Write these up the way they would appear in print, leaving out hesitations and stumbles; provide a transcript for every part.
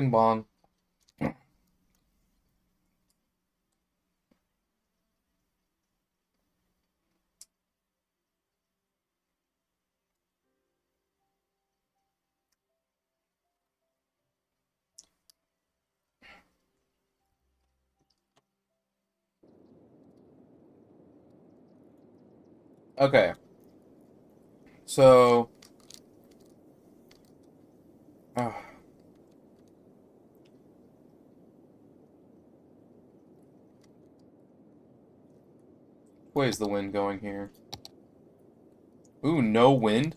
Bing bong. Okay, so uh, where's the wind going here? Ooh, no wind.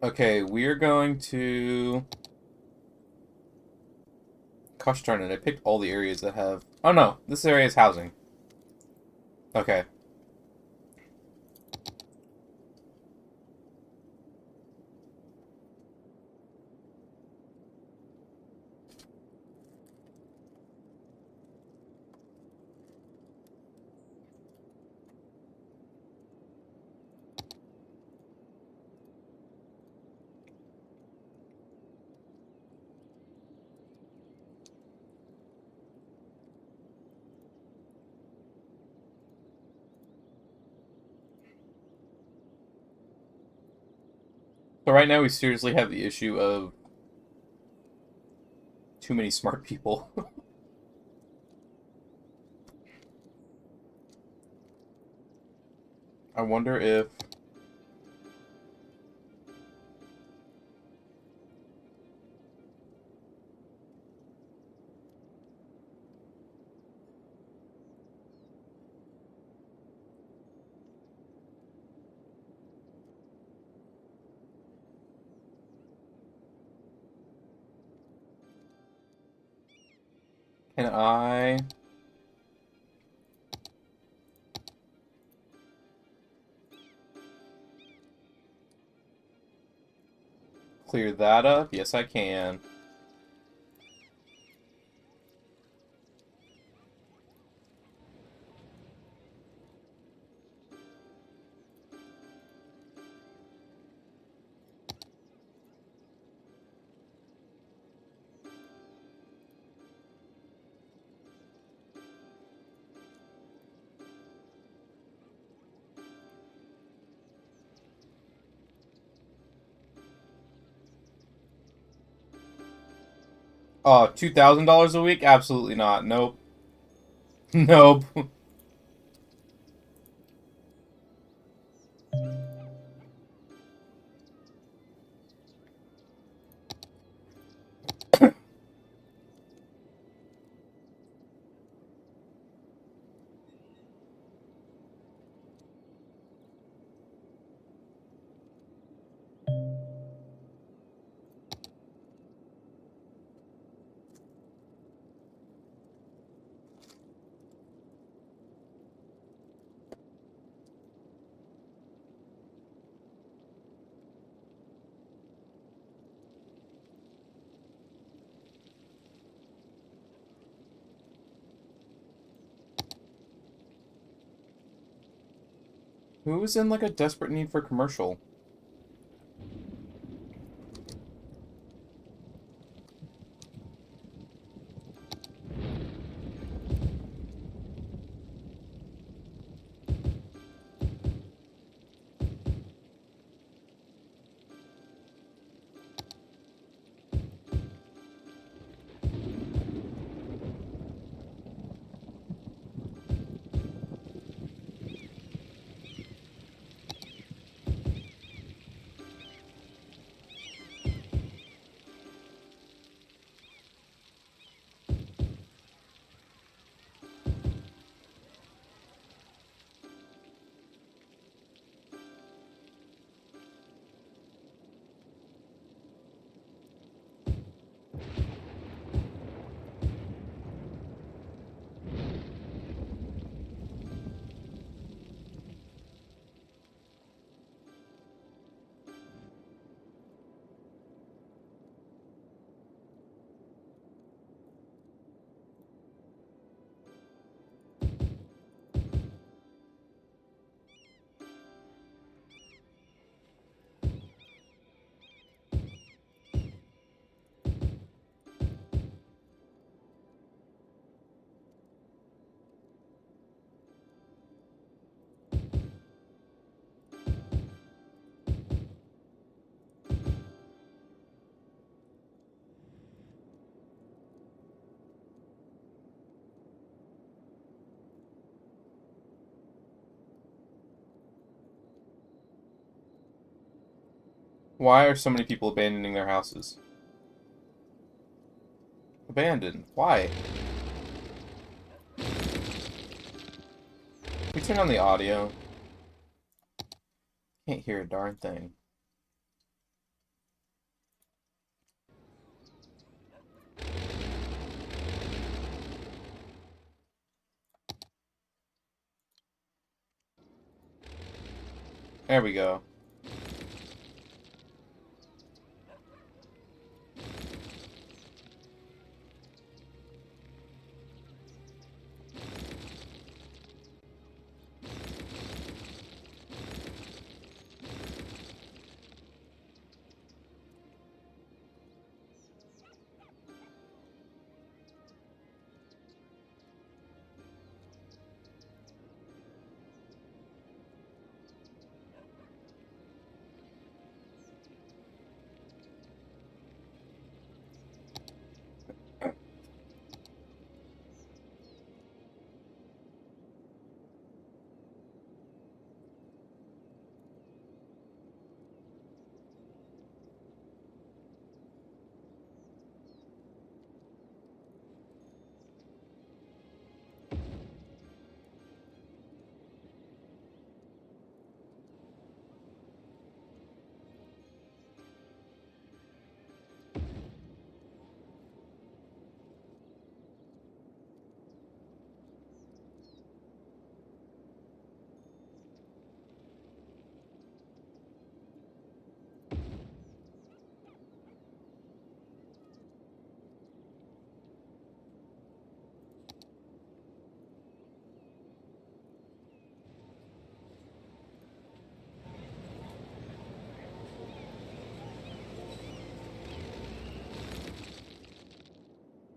Okay, we're going to. Gosh darn it! I picked all the areas that have. Oh no, this area is housing. Okay. So right now we seriously have the issue of too many smart people. I wonder if. Can I clear that up? Yes, I can. Oh, $2,000 a week? Absolutely not. Nope. Nope. Who's in like a desperate need for commercial? Why are so many people abandoning their houses? Abandoned. Why? Can we turn on the audio? Can't hear a darn thing. There we go.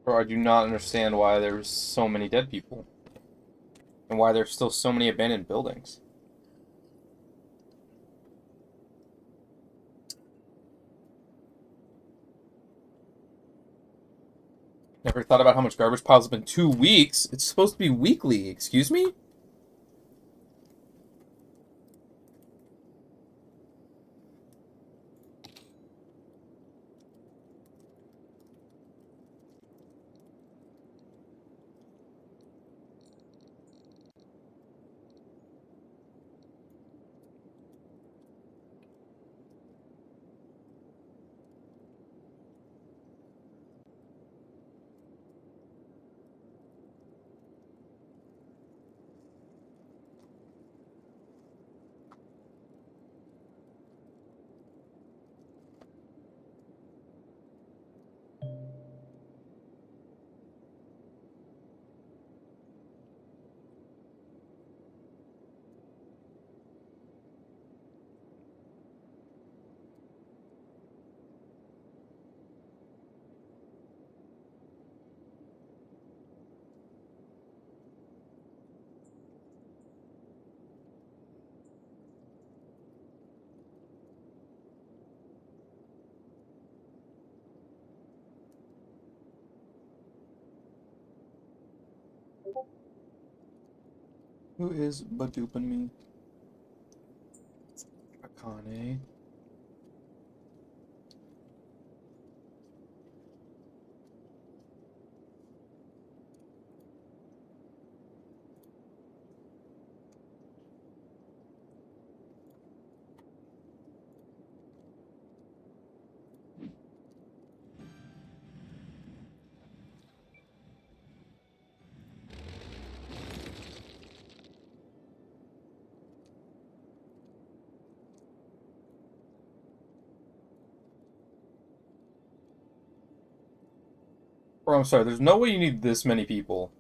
Or I do not understand why there's so many dead people. And why there's still so many abandoned buildings. Never thought about how much garbage piles up in 2 weeks. It's supposed to be weekly. Excuse me? Who is Badooping me? Akane. Bro, I'm sorry. There's no way you need this many people.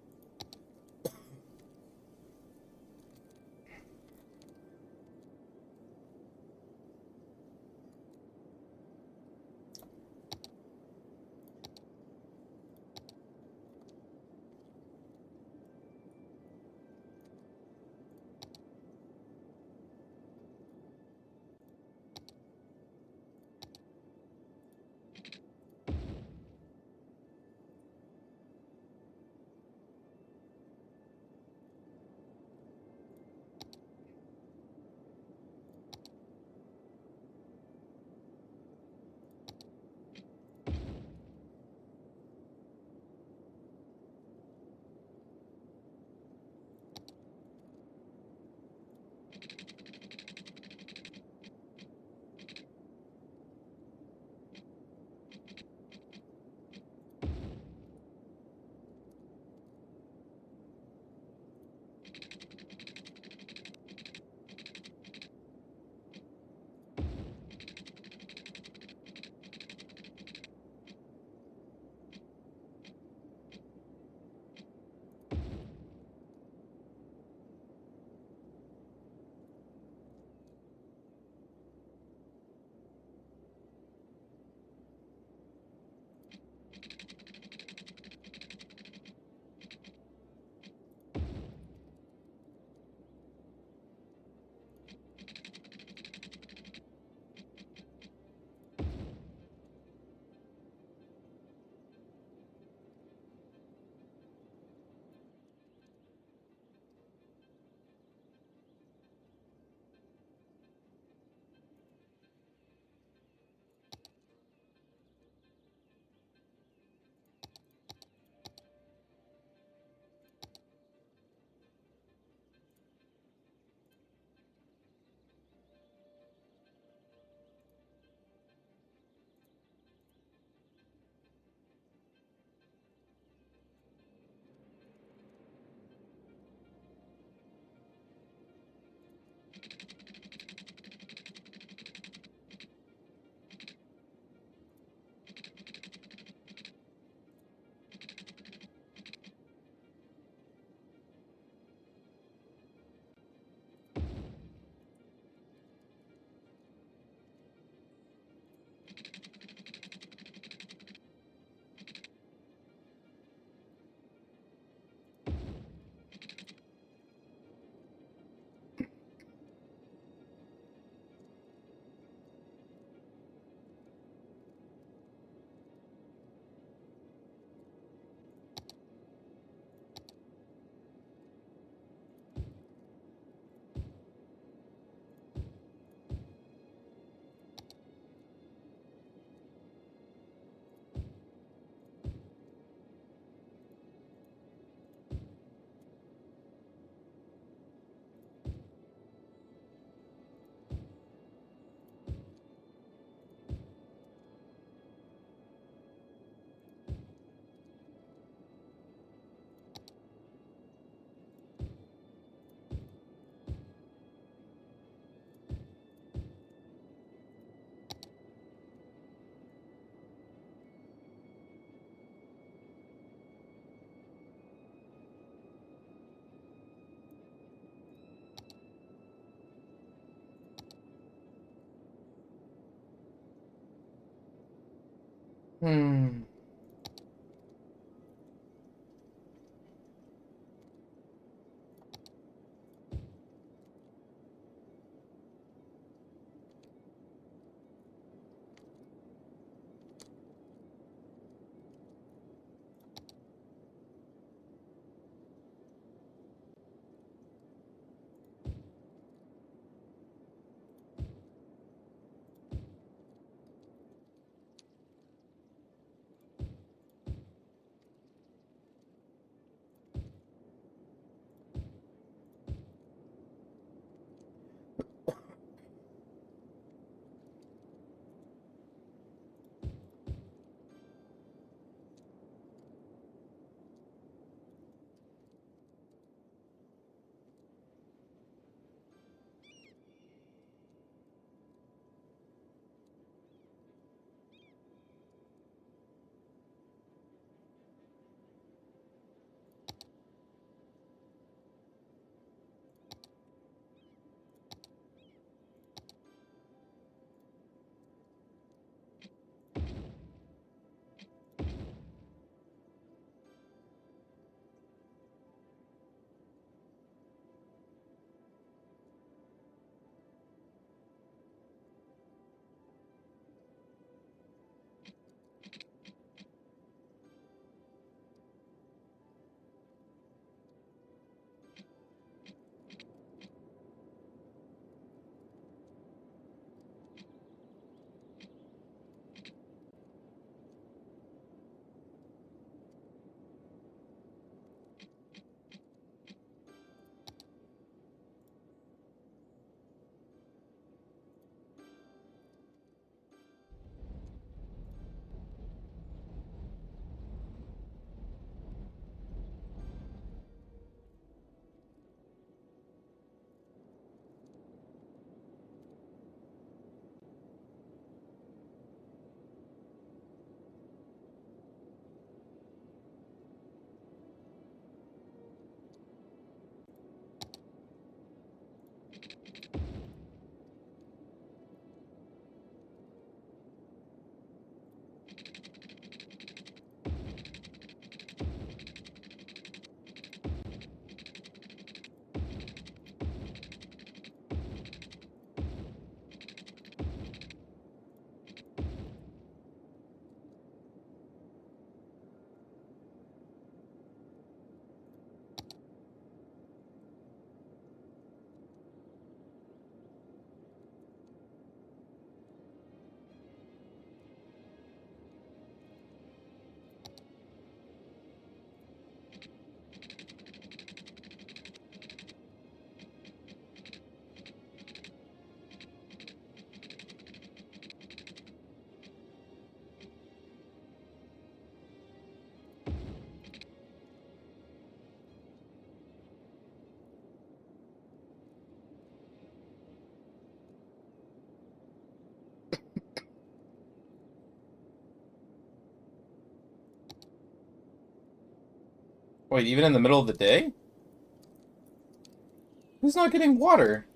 Hmm. Wait, even in the middle of the day? Who's not getting water?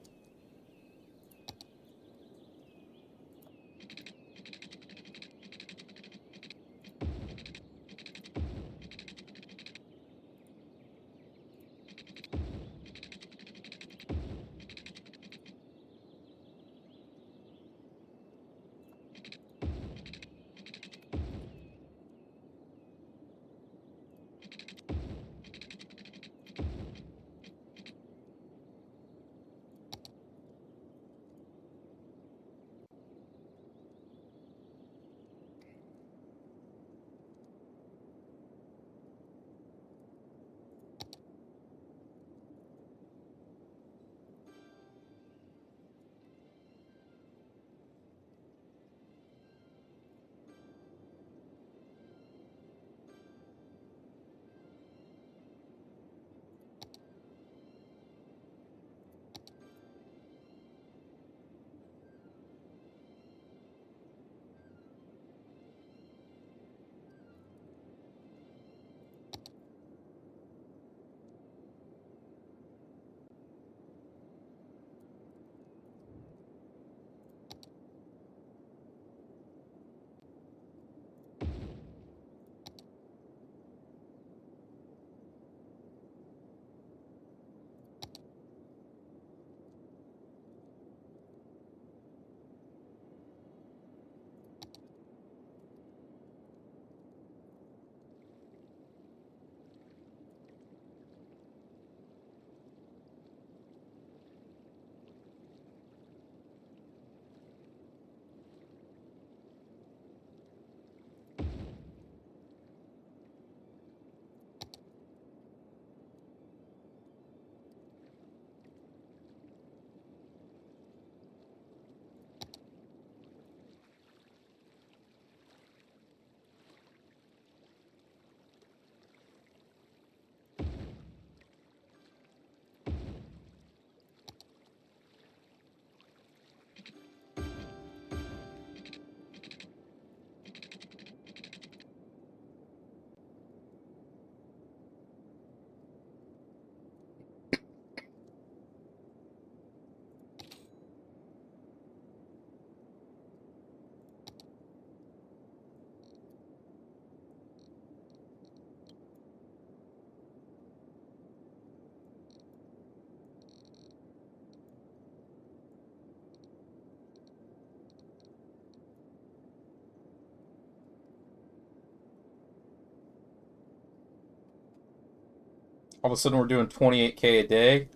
All of a sudden we're doing 28K a day.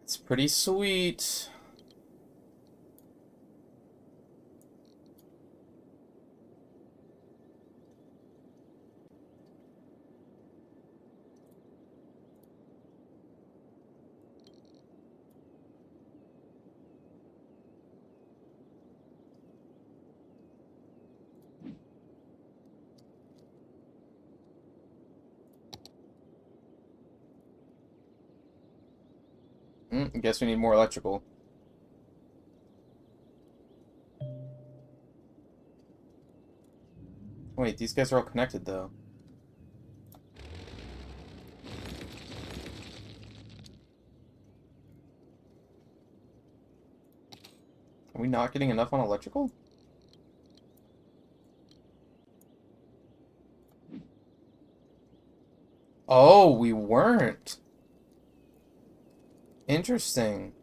It's pretty sweet. I guess we need more electrical. Wait, these guys are all connected, though. Are we not getting enough on electrical? Oh, we weren't. Interesting.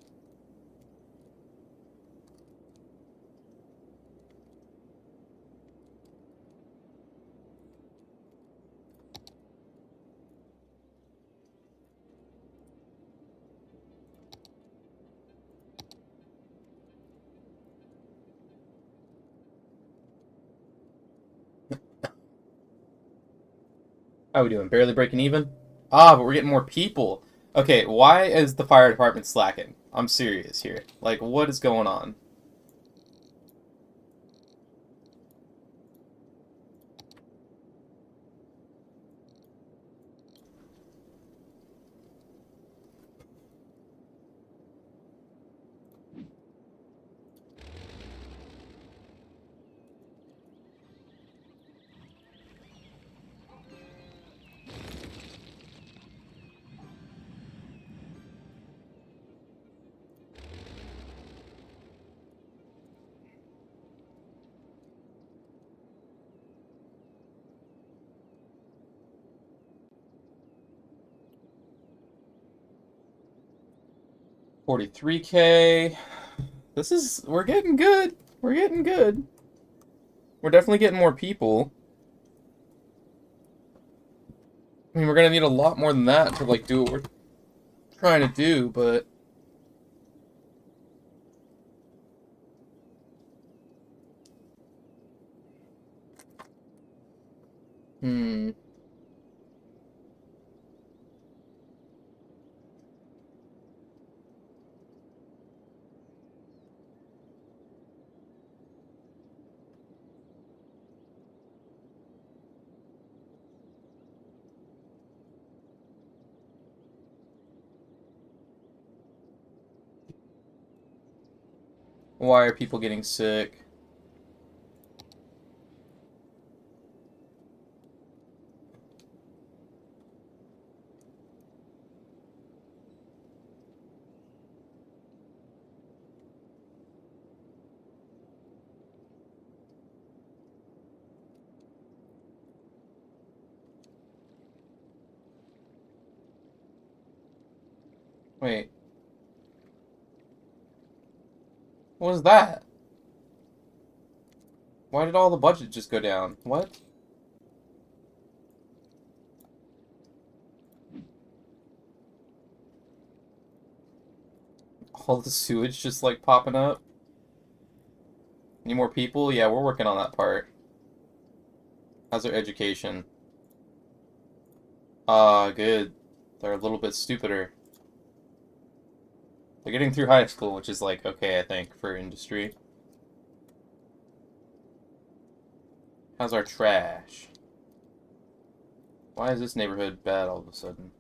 How are we doing? Barely breaking even? Ah, but we're getting more people. Okay, why is the fire department slacking? I'm serious here. Like, what is going on? $43K. We're getting good. We're getting good. We're definitely getting more people. I mean, we're gonna need a lot more than that to, like, do what we're trying to do, but... Hmm. Why are people getting sick? Wait, what was that? Why did all the budget just go down? What? All the sewage just, like, popping up? Need more people? Yeah, we're working on that part. How's their education? Good. They're a little bit stupider. They're getting through high school, which is, like, okay, I think, for industry. How's our trash? Why is this neighborhood bad all of a sudden?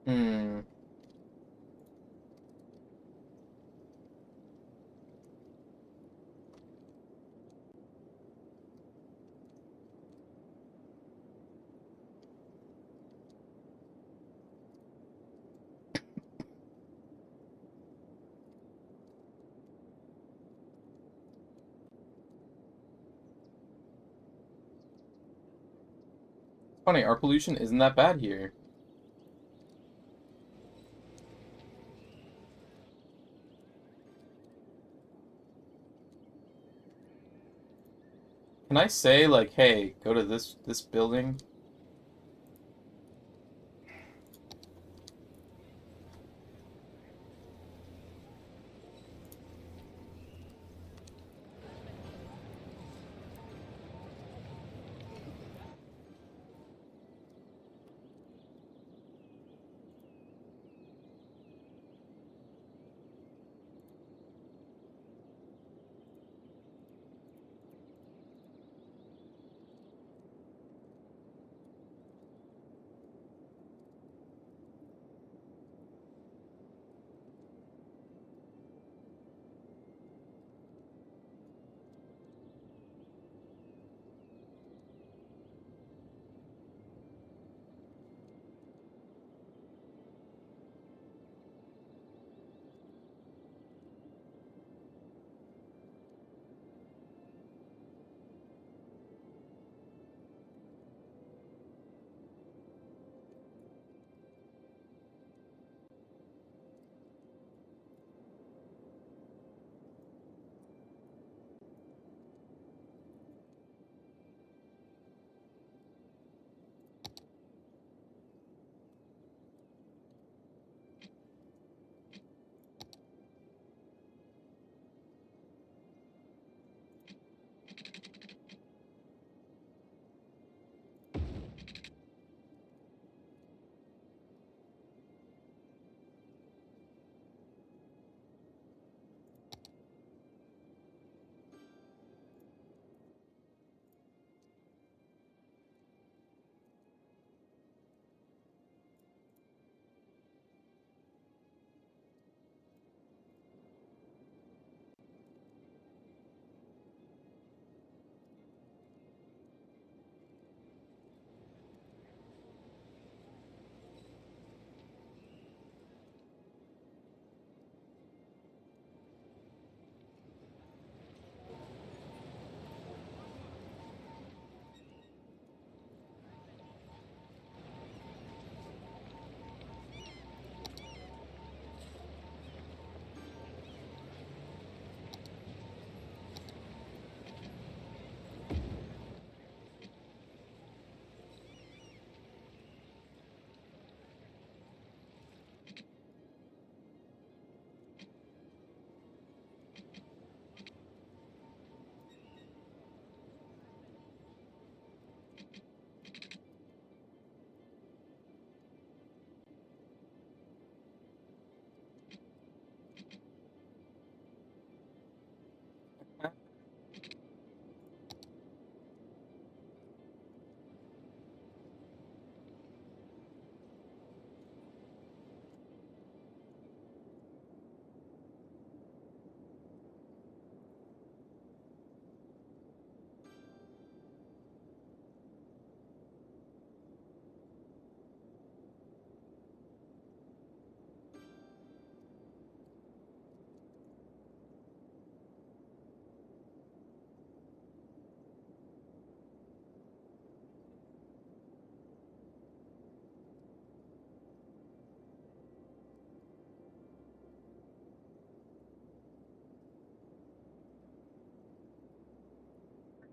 Hmm. Funny, our pollution isn't that bad here. Can I say, like, hey, go to this building?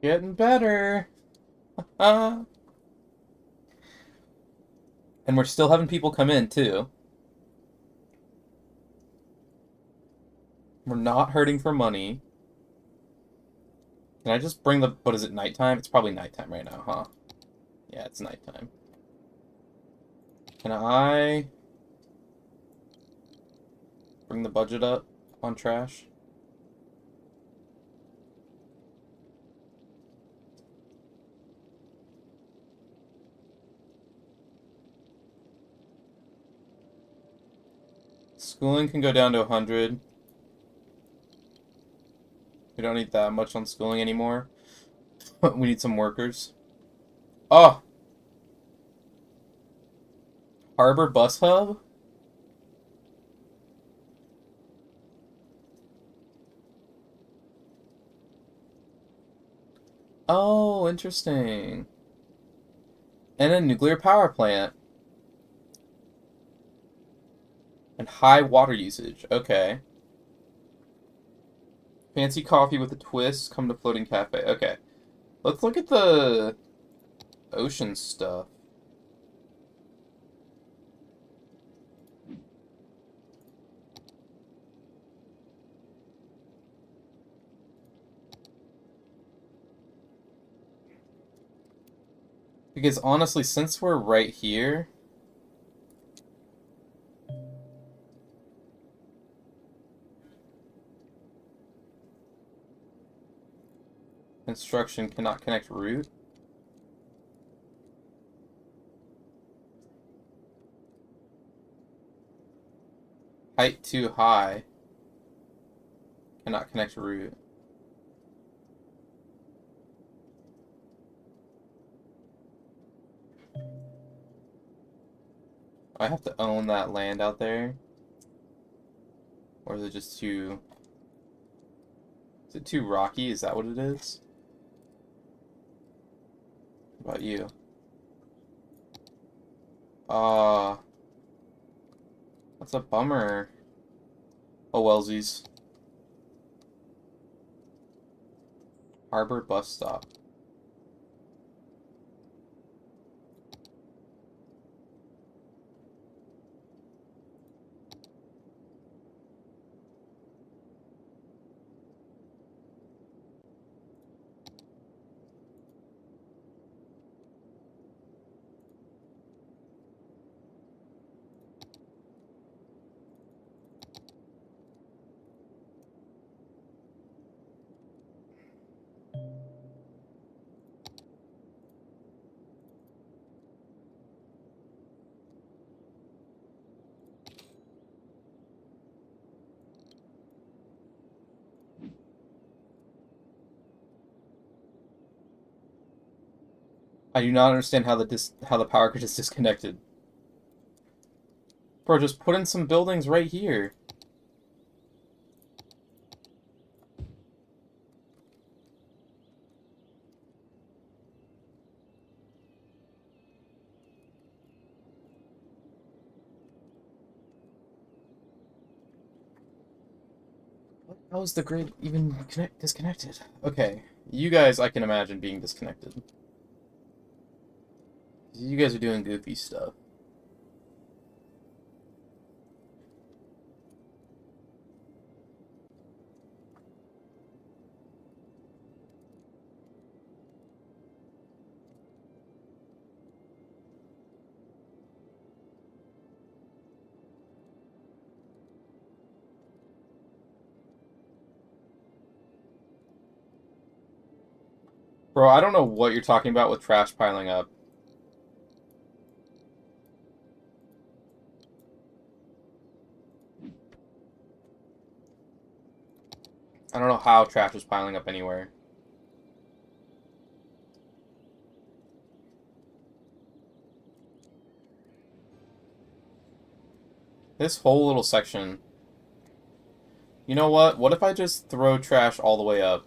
Getting better. And we're still having people come in, too. We're not hurting for money. Can I just bring the... What is it, nighttime? It's probably nighttime right now, huh? Yeah, it's nighttime. Can I bring the budget up on trash? Schooling can go down to 100. We don't need that much on schooling anymore. We need some workers. Oh! Harbor Bus Hub? Oh, interesting. And a nuclear power plant. And high water usage. Okay. Fancy coffee with a twist. Come to floating cafe. Okay. Let's look at the ocean stuff. Because honestly, since we're right here, construction cannot connect route. Height too high. Cannot connect route. I have to own that land out there. Or is it just too... Is it too rocky? Is that what it is? What about you? That's a bummer. Oh, wellsies. Harbor bus stop. I do not understand how the power grid is disconnected. Bro, just put in some buildings right here. How is the grid even disconnected? Okay, you guys, I can imagine being disconnected. You guys are doing goofy stuff. Bro, I don't know what you're talking about with trash piling up. I don't know how trash is piling up anywhere. This whole little section. You know what? What if I just throw trash all the way up?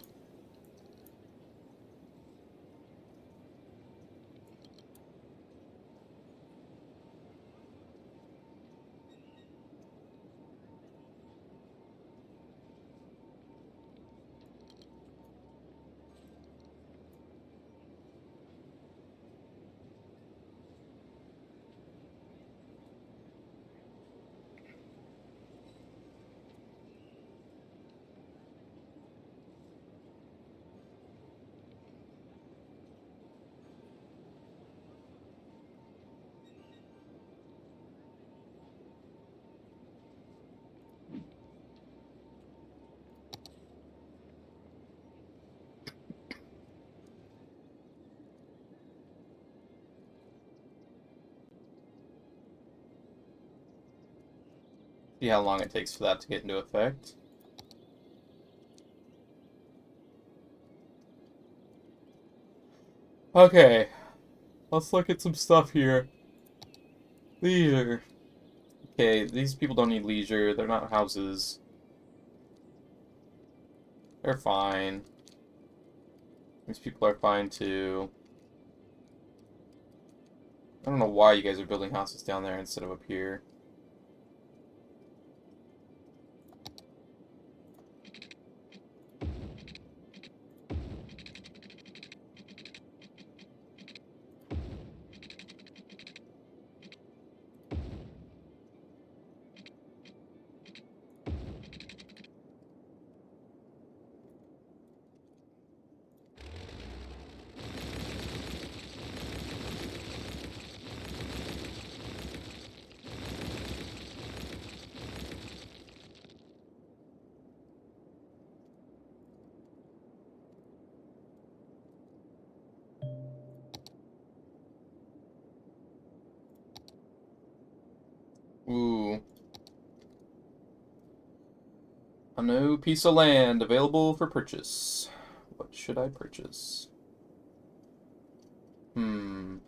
See how long it takes for that to get into effect. Okay, let's look at some stuff here. Leisure. Okay, these people don't need leisure. They're not houses. They're fine. These people are fine too. I don't know why you guys are building houses down there instead of up here. Ooh. A new piece of land available for purchase. What should I purchase? Hmm.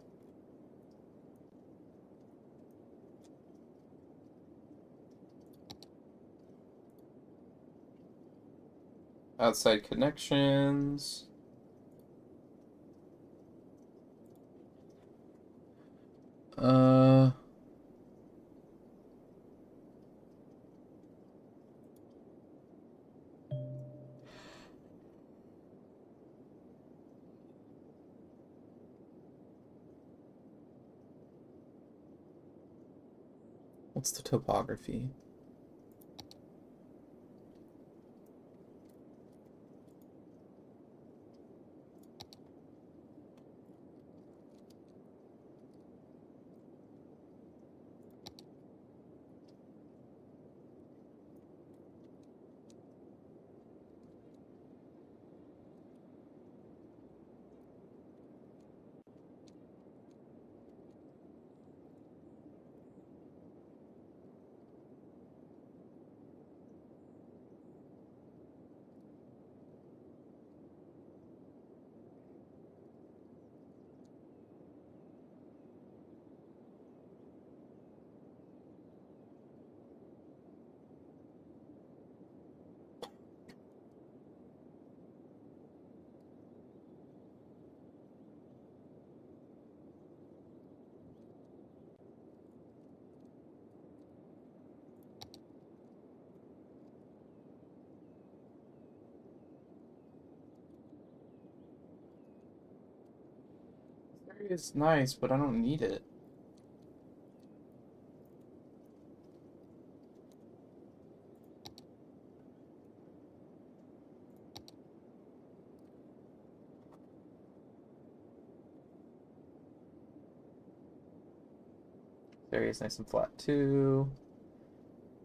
Outside connections. Uh, what's the topography? This area is nice, but I don't need it. This area is nice and flat too.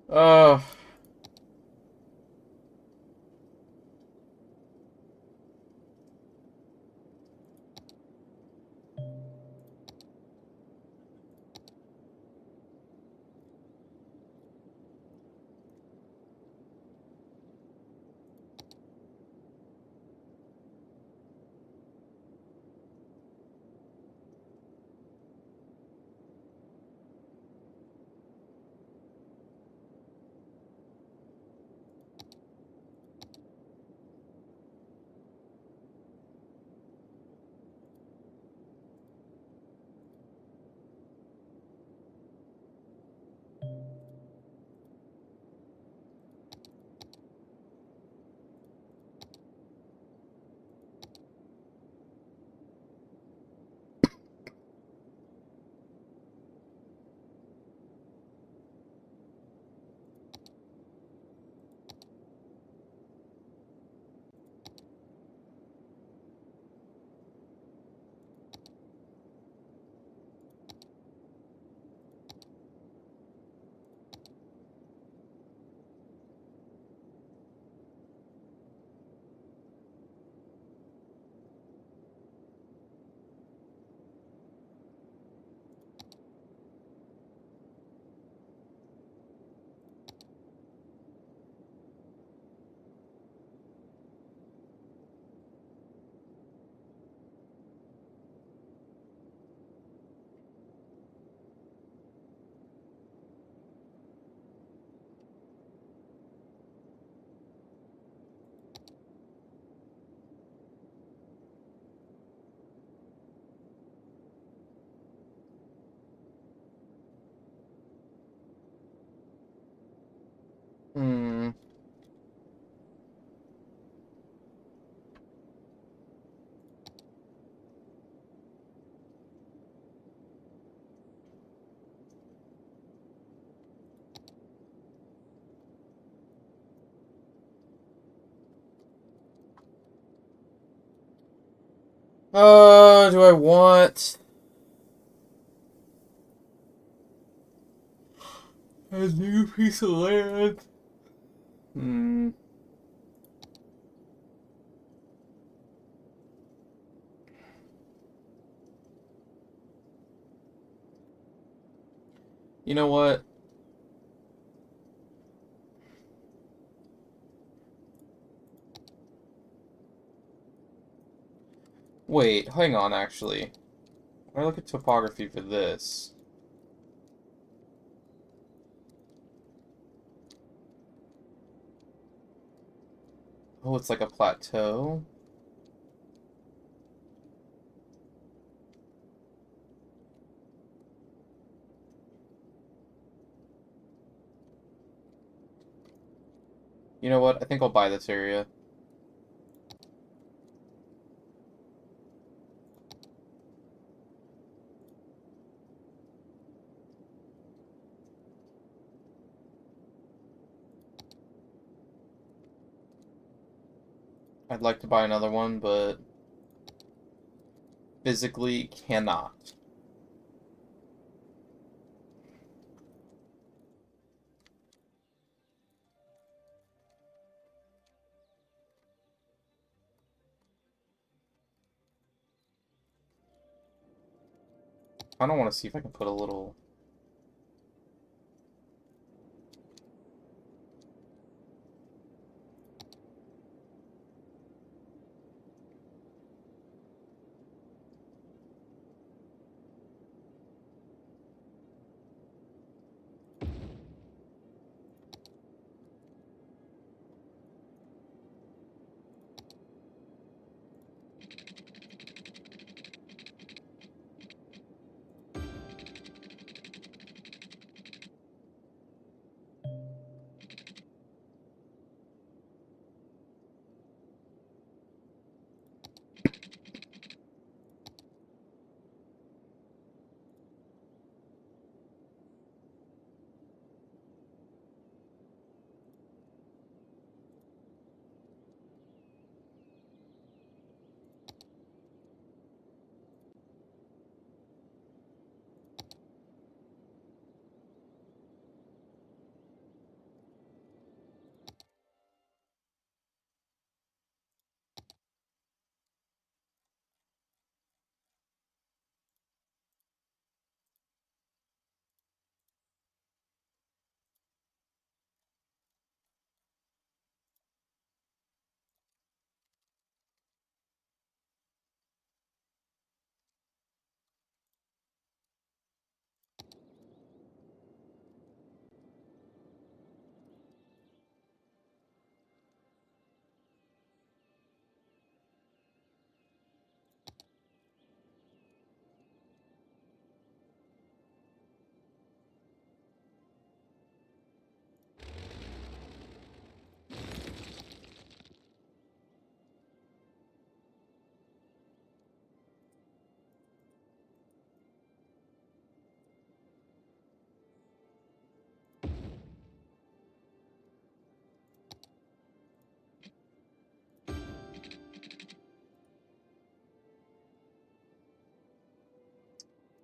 Oh. Do I want a new piece of land? Hmm. You know what? Wait, hang on, actually. When I look at topography for this. Oh, it's like a plateau? You know what? I think I'll buy this area. I'd like to buy another one, but physically cannot. I don't want to see if I can put a little...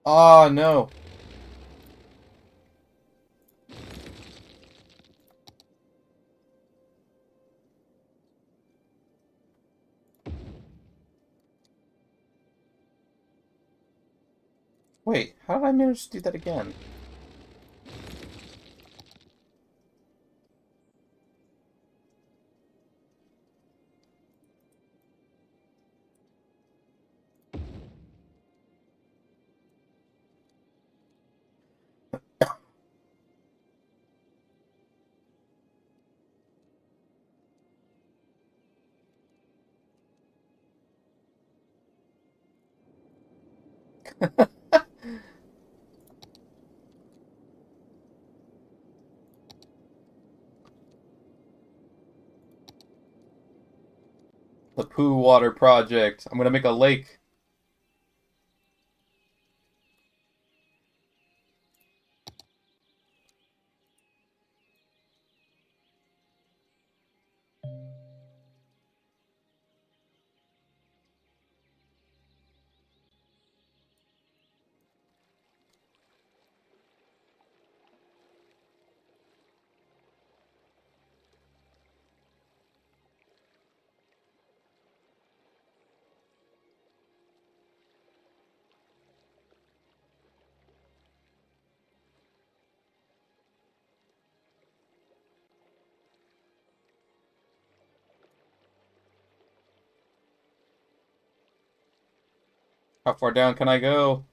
Ah, no. Wait, how did I manage to do that again? The Poo Water Project. I'm gonna make a lake. How far down can I go?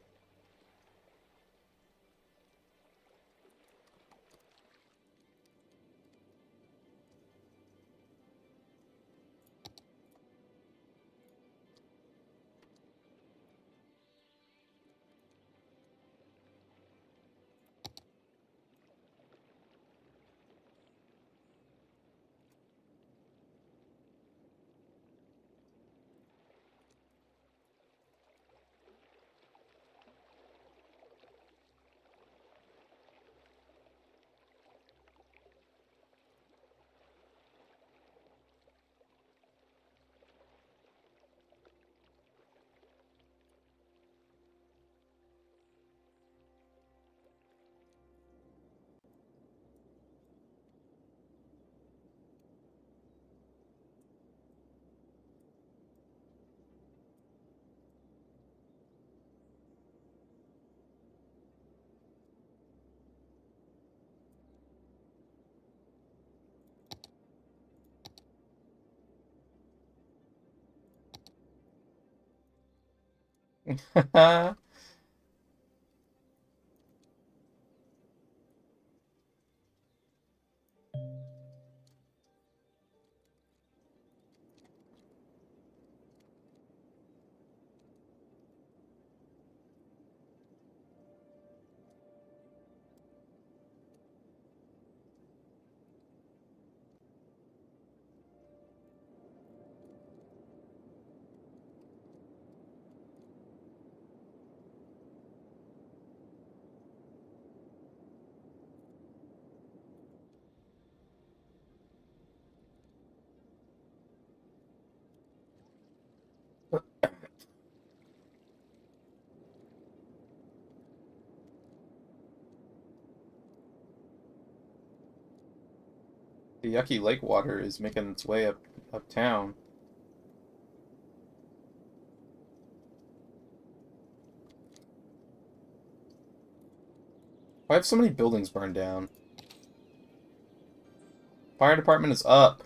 The yucky lake water is making its way uptown. Why have so many buildings burned down? Fire department is up.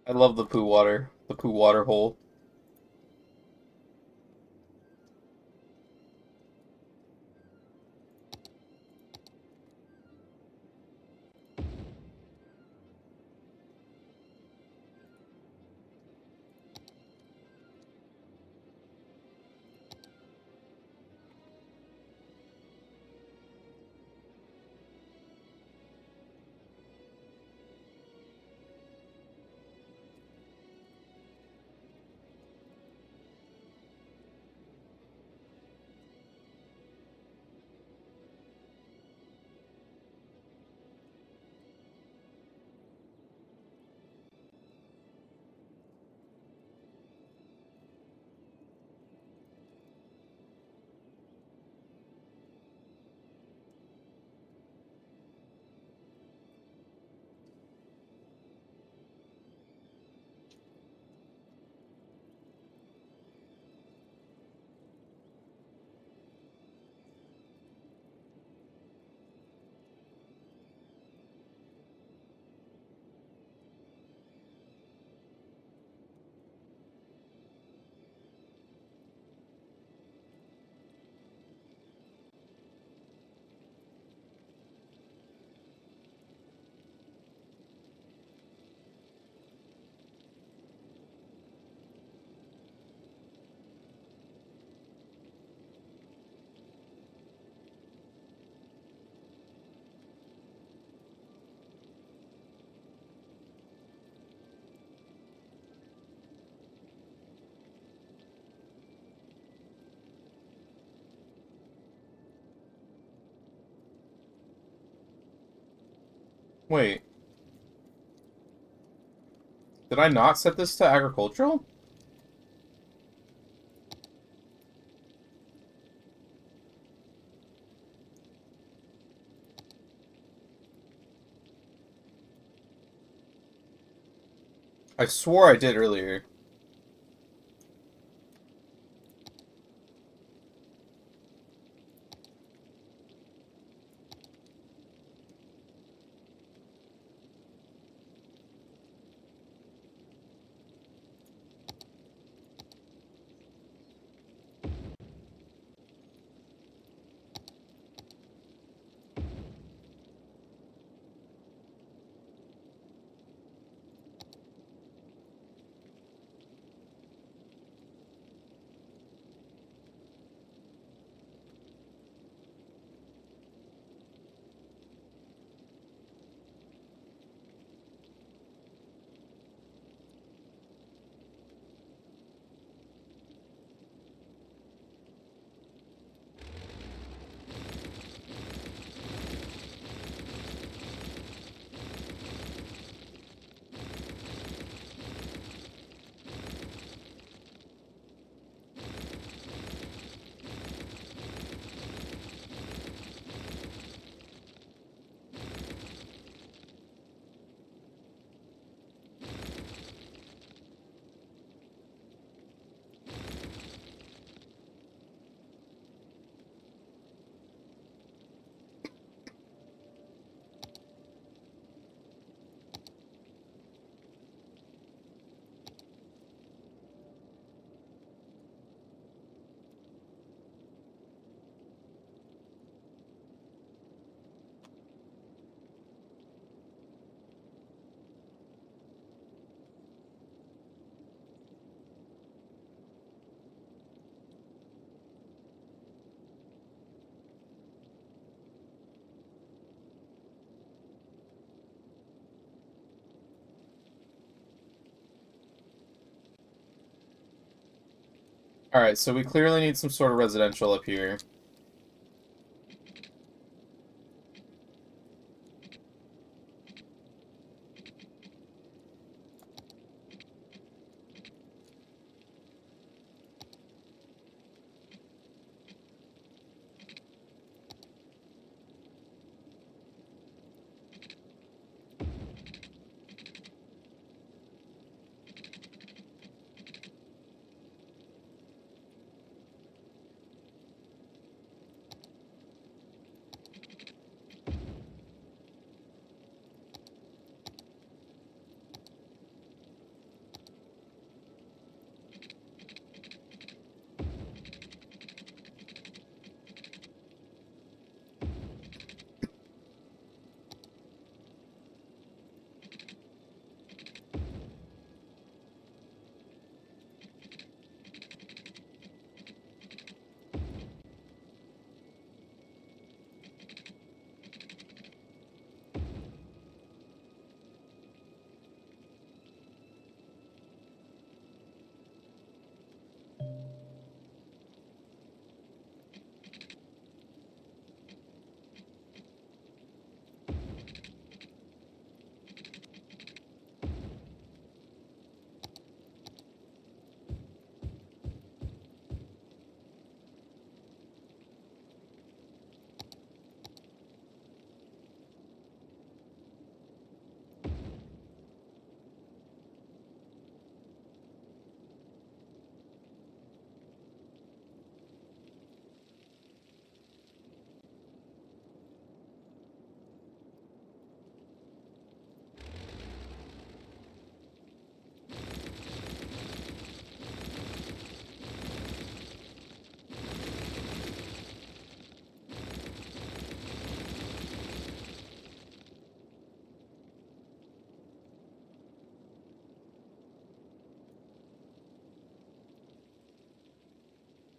I love the poo water. The poo water hole. Wait. Did I not set this to agricultural? I swore I did earlier. Alright, so we clearly need some sort of residential up here.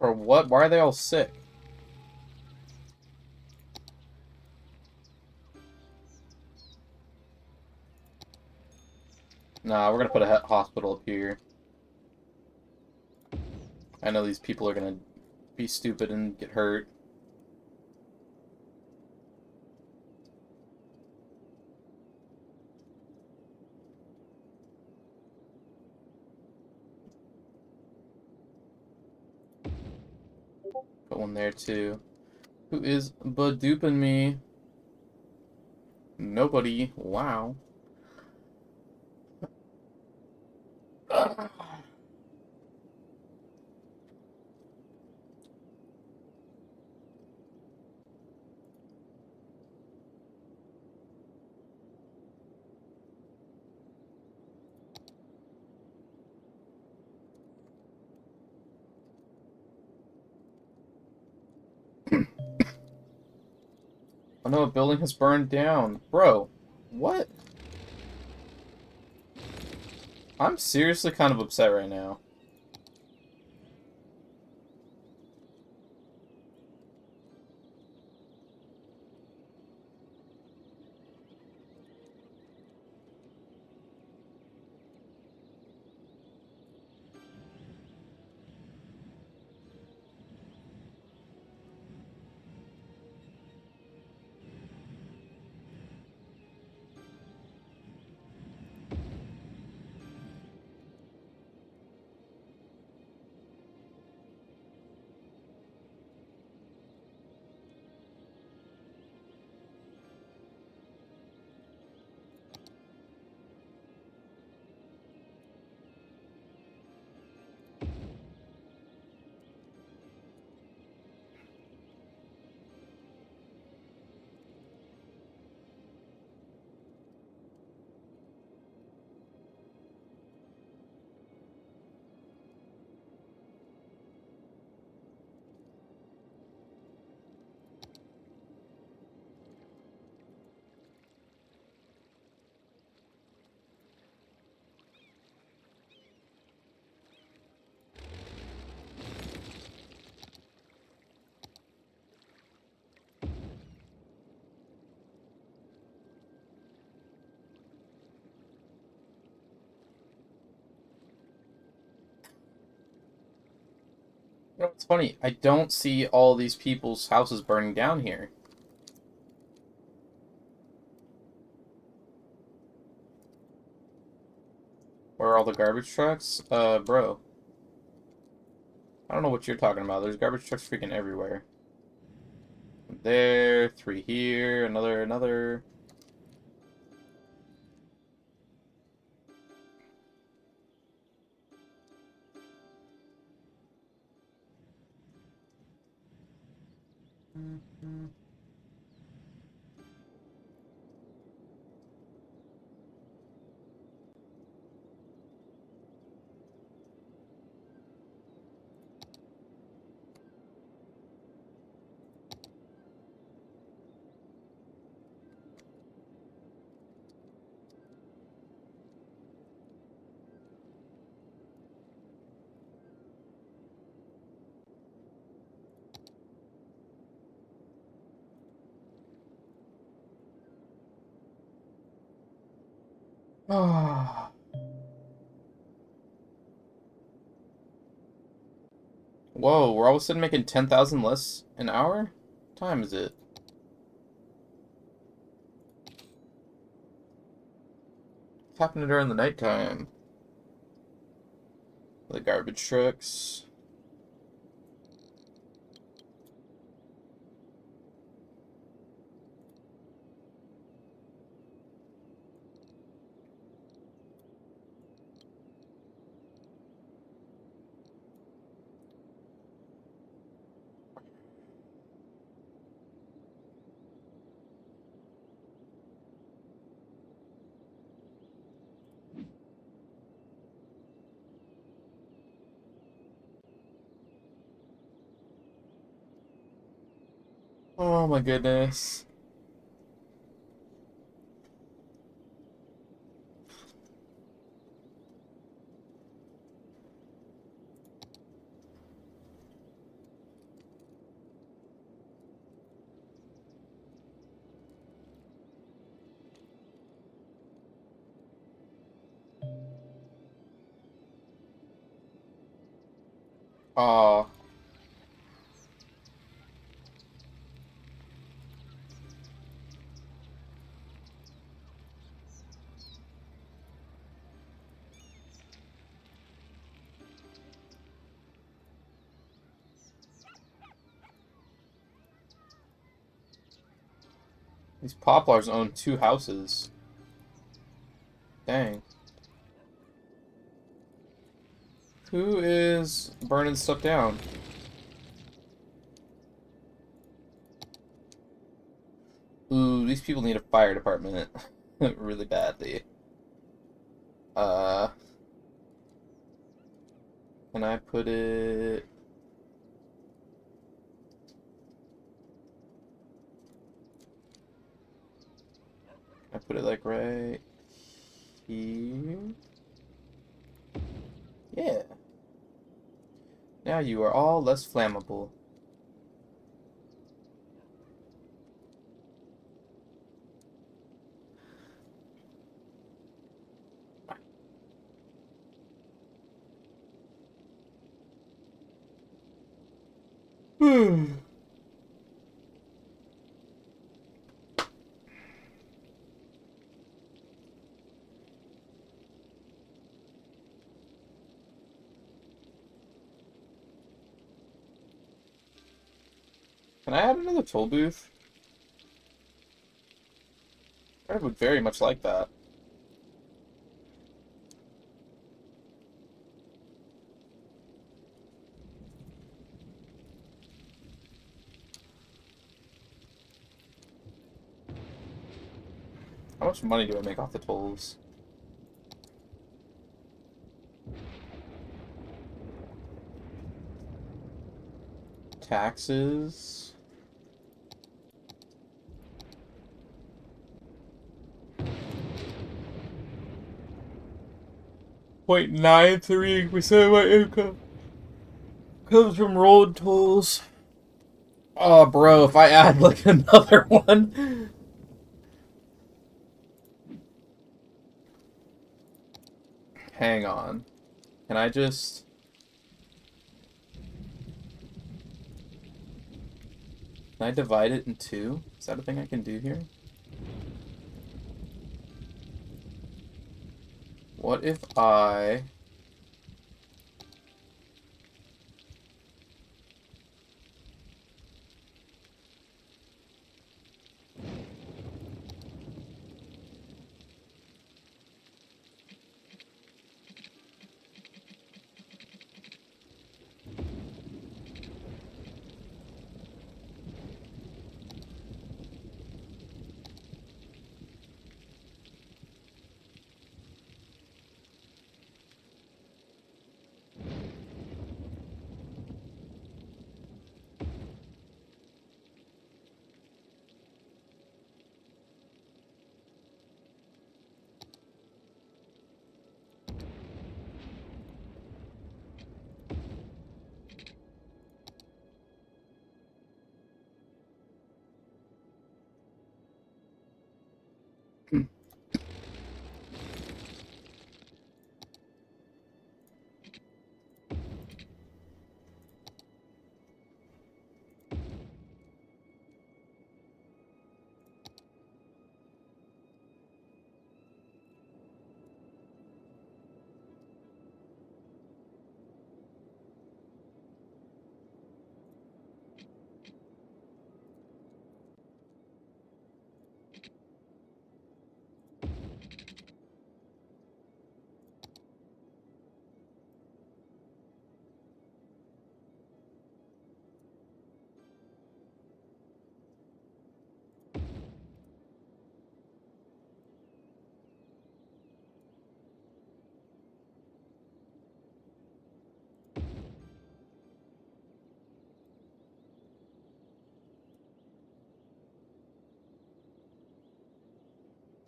Or what? Why are they all sick? Nah, we're gonna put a hospital up here. I know these people are gonna be stupid and get hurt. Put one there too. Who is ba-duping me? Nobody. Wow. Oh no, a building has burned down. Bro, what? I'm seriously kind of upset right now. You know, it's funny. I don't see all these people's houses burning down here. Where are all the garbage trucks? Bro. I don't know what you're talking about. There's garbage trucks freaking everywhere. There, 3 here, another. Ah. Whoa, we're all of a sudden making 10,000 less an hour? What time is it? What's happening during the nighttime? The garbage trucks. Oh my goodness. Oh. These poplars own 2 houses. Dang. Who is burning stuff down? Ooh, these people need a fire department really badly. Uh, can I put it... I put it like right here? Yeah. Now you are all less flammable. Hmm. Can I add another toll booth? I would very much like that. How much money do I make off the tolls? Taxes? 0.93% of my income comes from road tolls. Oh, bro, if I add like another one. Hang on. Can I just... Can I divide it in 2? Is that a thing I can do here? What if I...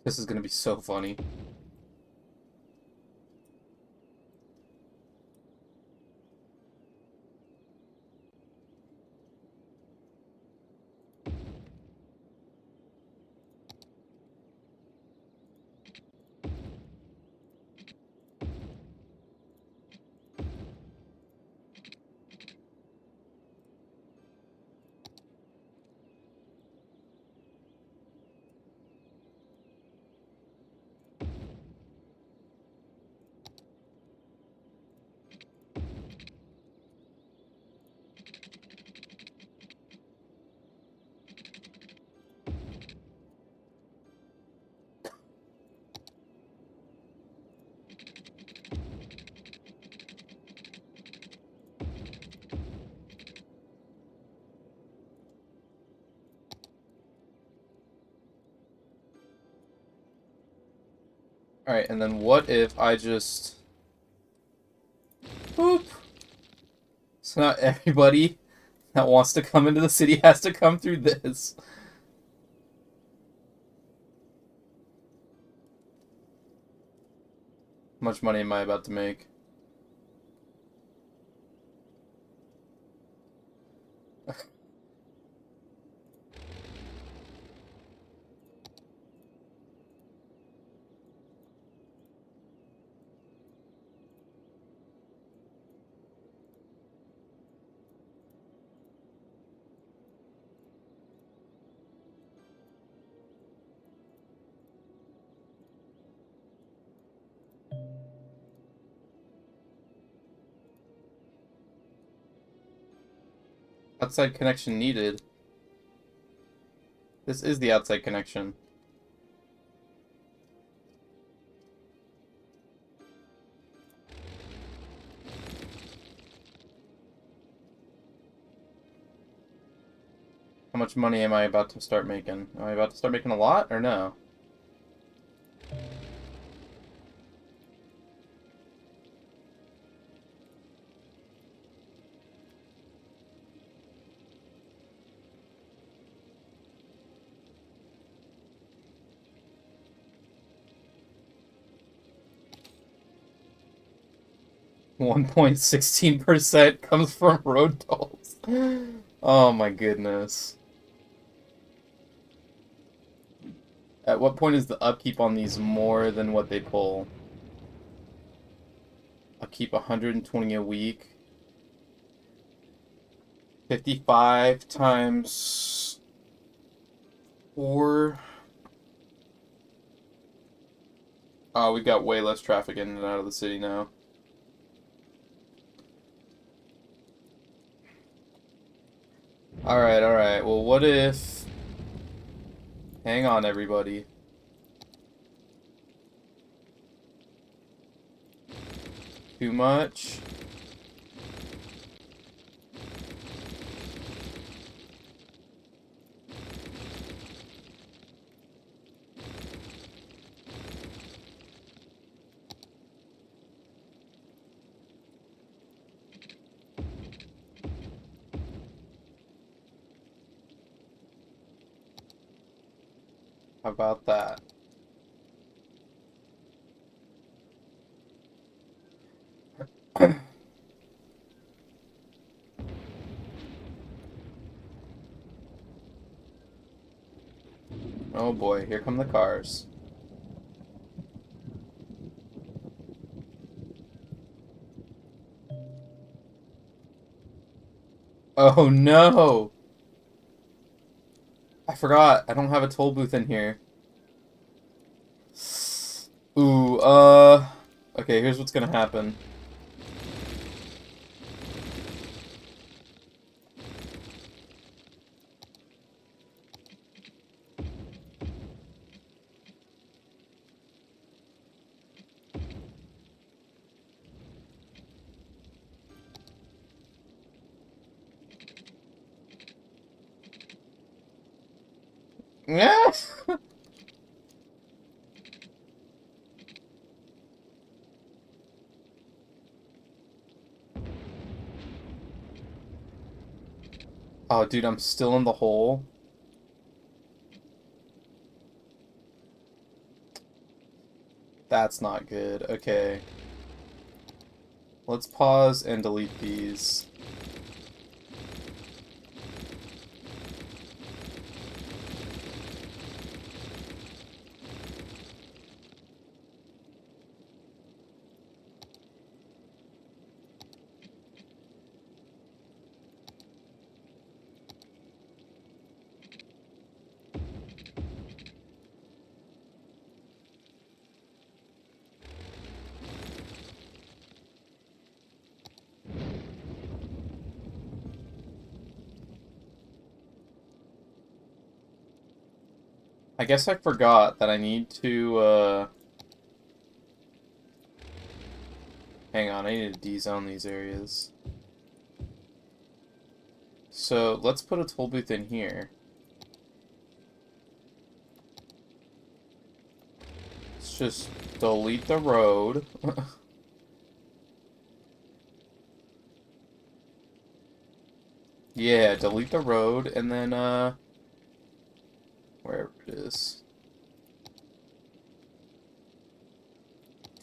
This is gonna be so funny. Alright, and then what if I just... Boop! So now everybody that wants to come into the city has to come through this. How much money am I about to make? Outside connection needed. This is the outside connection. How much money am I about to start making? Am I about to start making a lot, or no? $1.16% comes from road tolls. Oh my goodness. At what point is the upkeep on these more than what they pull? Upkeep 120 a week. 55 times 4. Oh, we got way less traffic in and out of the city now. Alright, alright. Well, what if... Hang on, everybody. Too much? How about that? Oh boy, here come the cars. Oh no! I forgot, I don't have a toll booth in here. Ooh, okay, here's what's gonna happen. Yeah. Oh, dude, I'm still in the hole. That's not good. Okay. Let's pause and delete these. I guess I forgot that I need to, hang on, I need to de-zone these areas. So, let's put a toll booth in here. Let's just Delete the road. Yeah, delete the road, and then, wherever it is.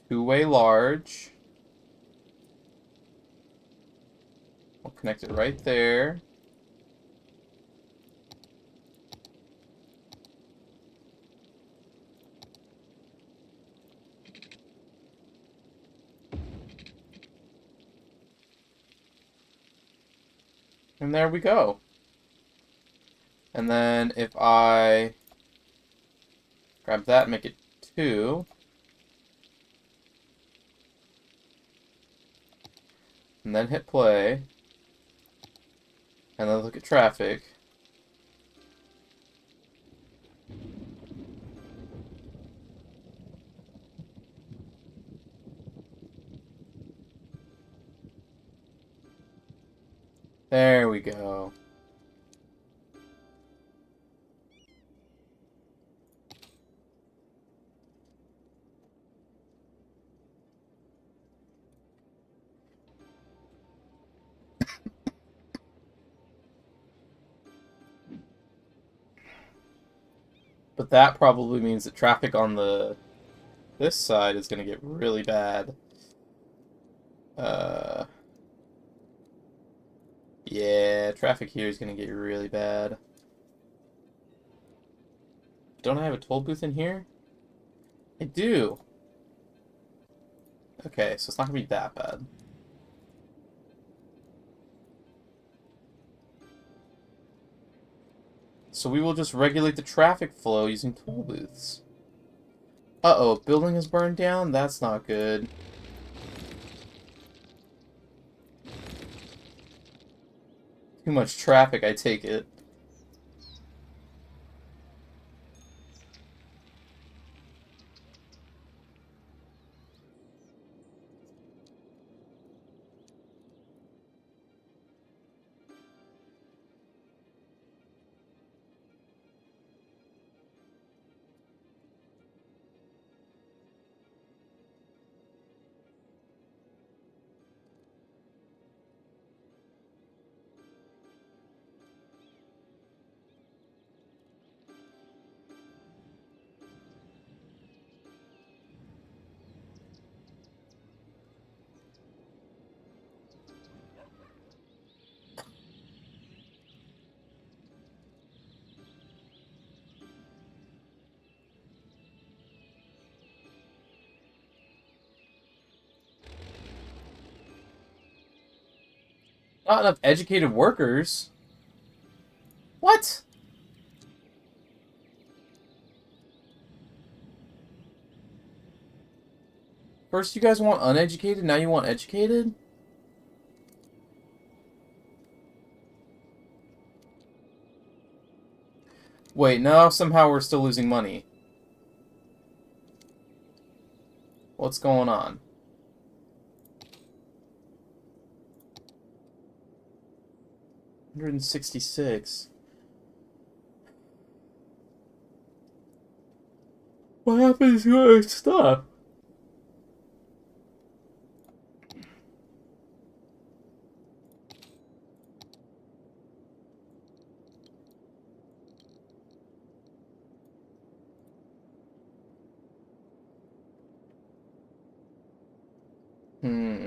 Two-way large. We'll connect it right there. And there we go. And then if I grab that, make it 2. And then hit play. And then look at traffic. There we go. But that probably means that traffic on this side is going to get really bad. Yeah, traffic here is going to get really bad. Don't I have a toll booth in here? I do. Okay, so it's not going to be that bad. So we will just regulate the traffic flow using toll booths. Uh-oh, building is burned down? That's not good. Too much traffic, I take it. Not enough educated workers? What? First you guys want uneducated, now you want educated? Wait, no, somehow we're still losing money. What's going on? $166. What happens to our stuff? Hmm.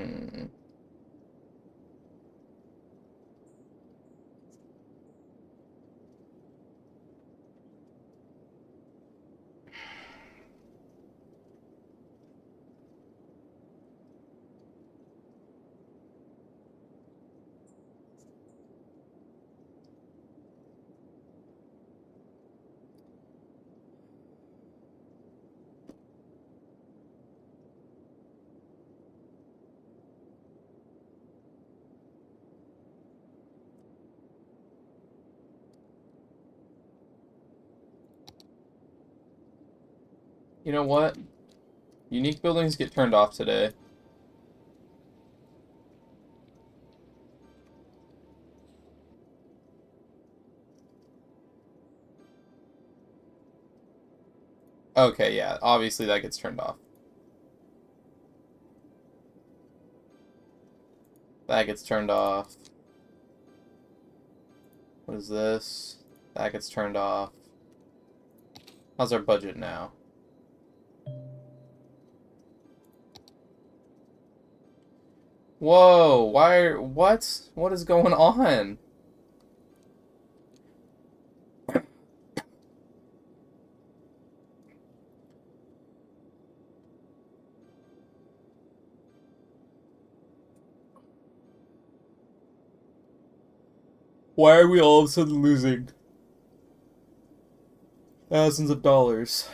You know what? Unique buildings get turned off today. Okay, yeah, obviously that gets turned off. That gets turned off. What is this? That gets turned off. How's our budget now? Whoa, what? What is going on? Why are we all of a sudden losing thousands of dollars?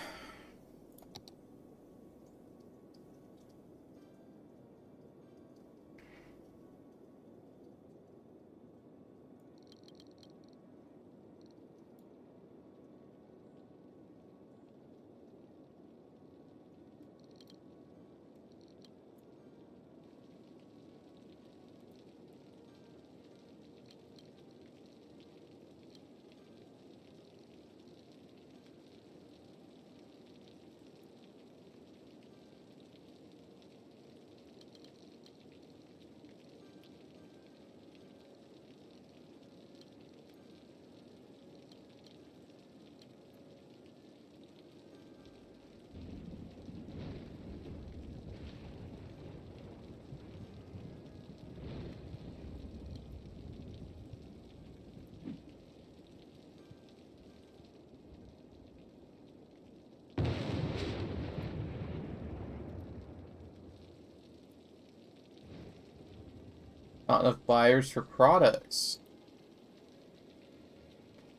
Not enough buyers for products.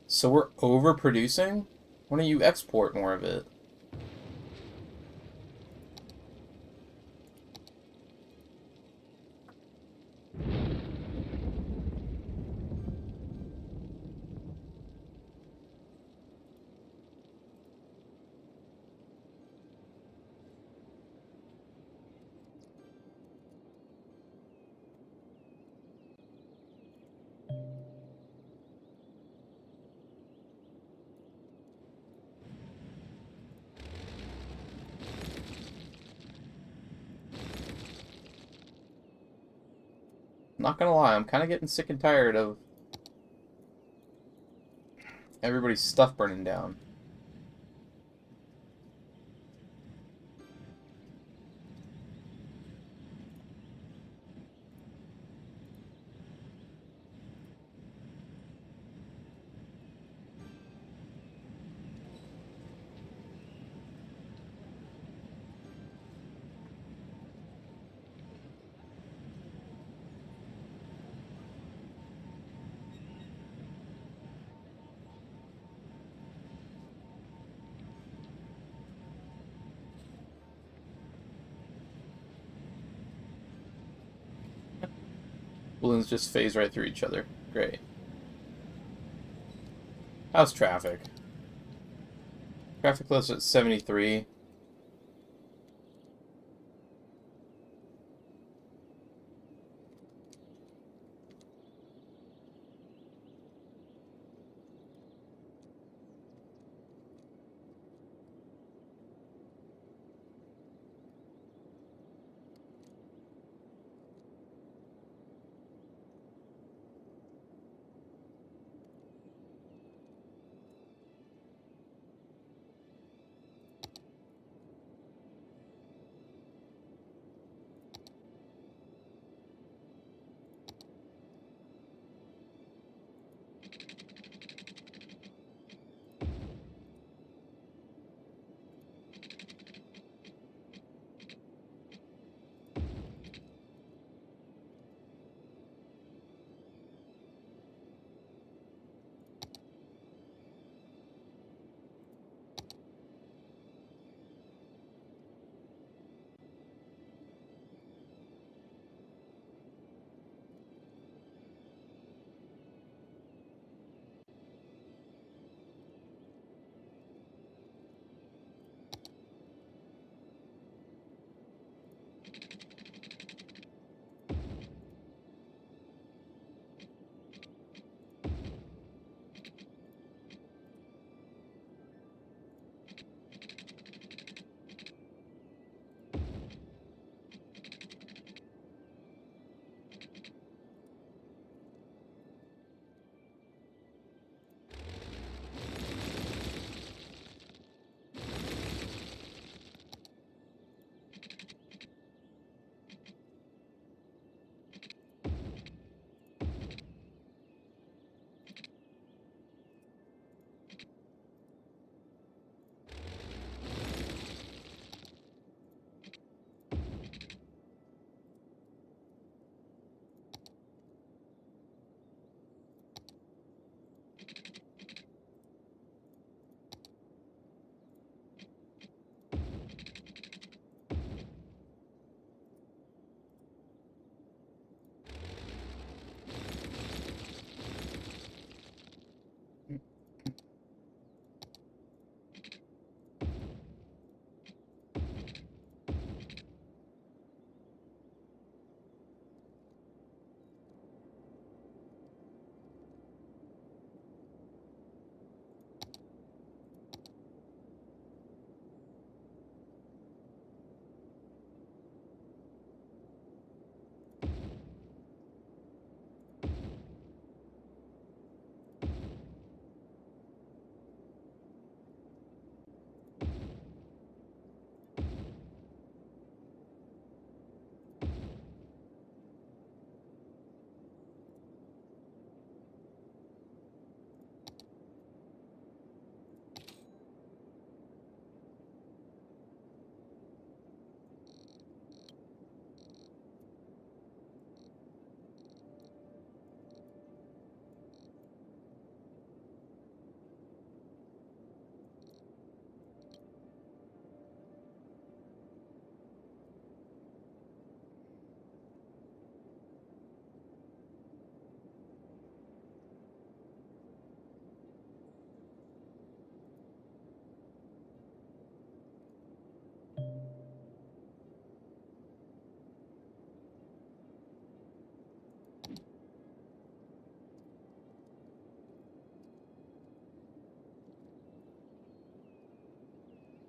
So we're overproducing? Why don't you export more of it? Not gonna lie, I'm kind of getting sick and tired of everybody's stuff burning down. Balloons just phase right through each other. Great. How's traffic? Traffic close at 73.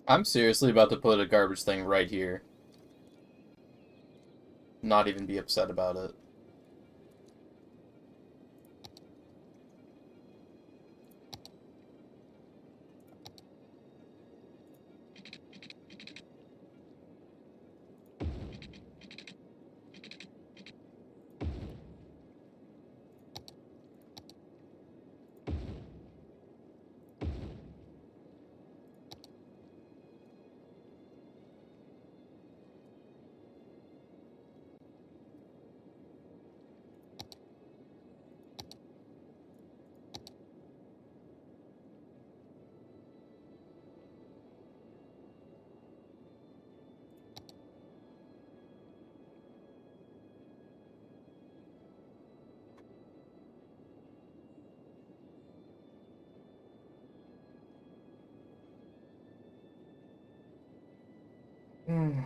I'm seriously about to put a garbage thing right here. Not even be upset about it. Hmm.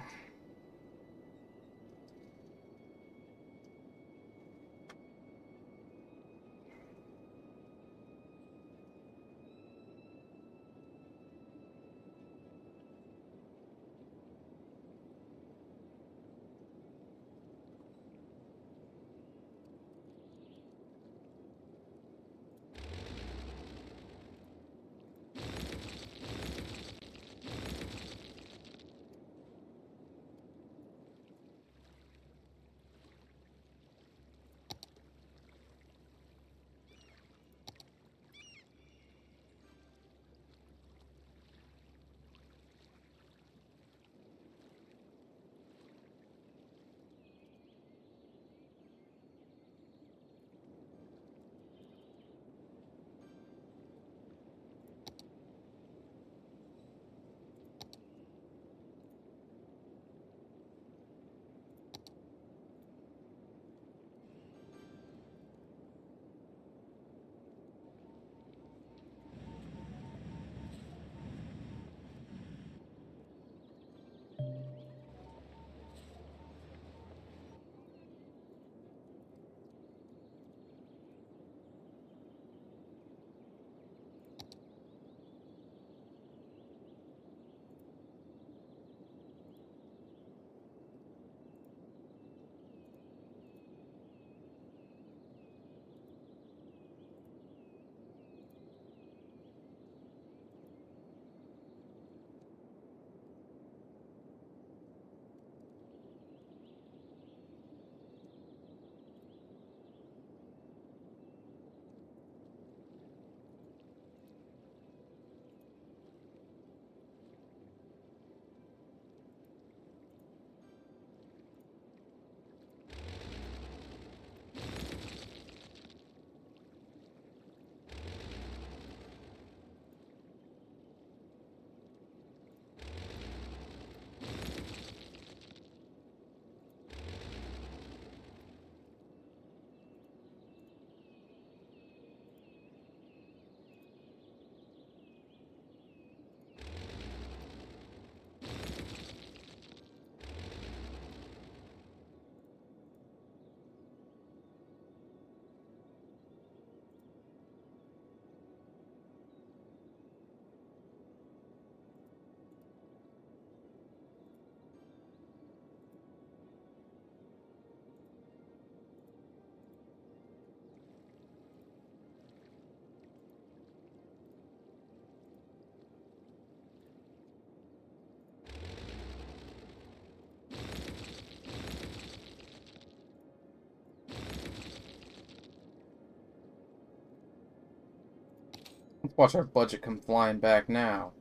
Let's watch our budget come flying back now.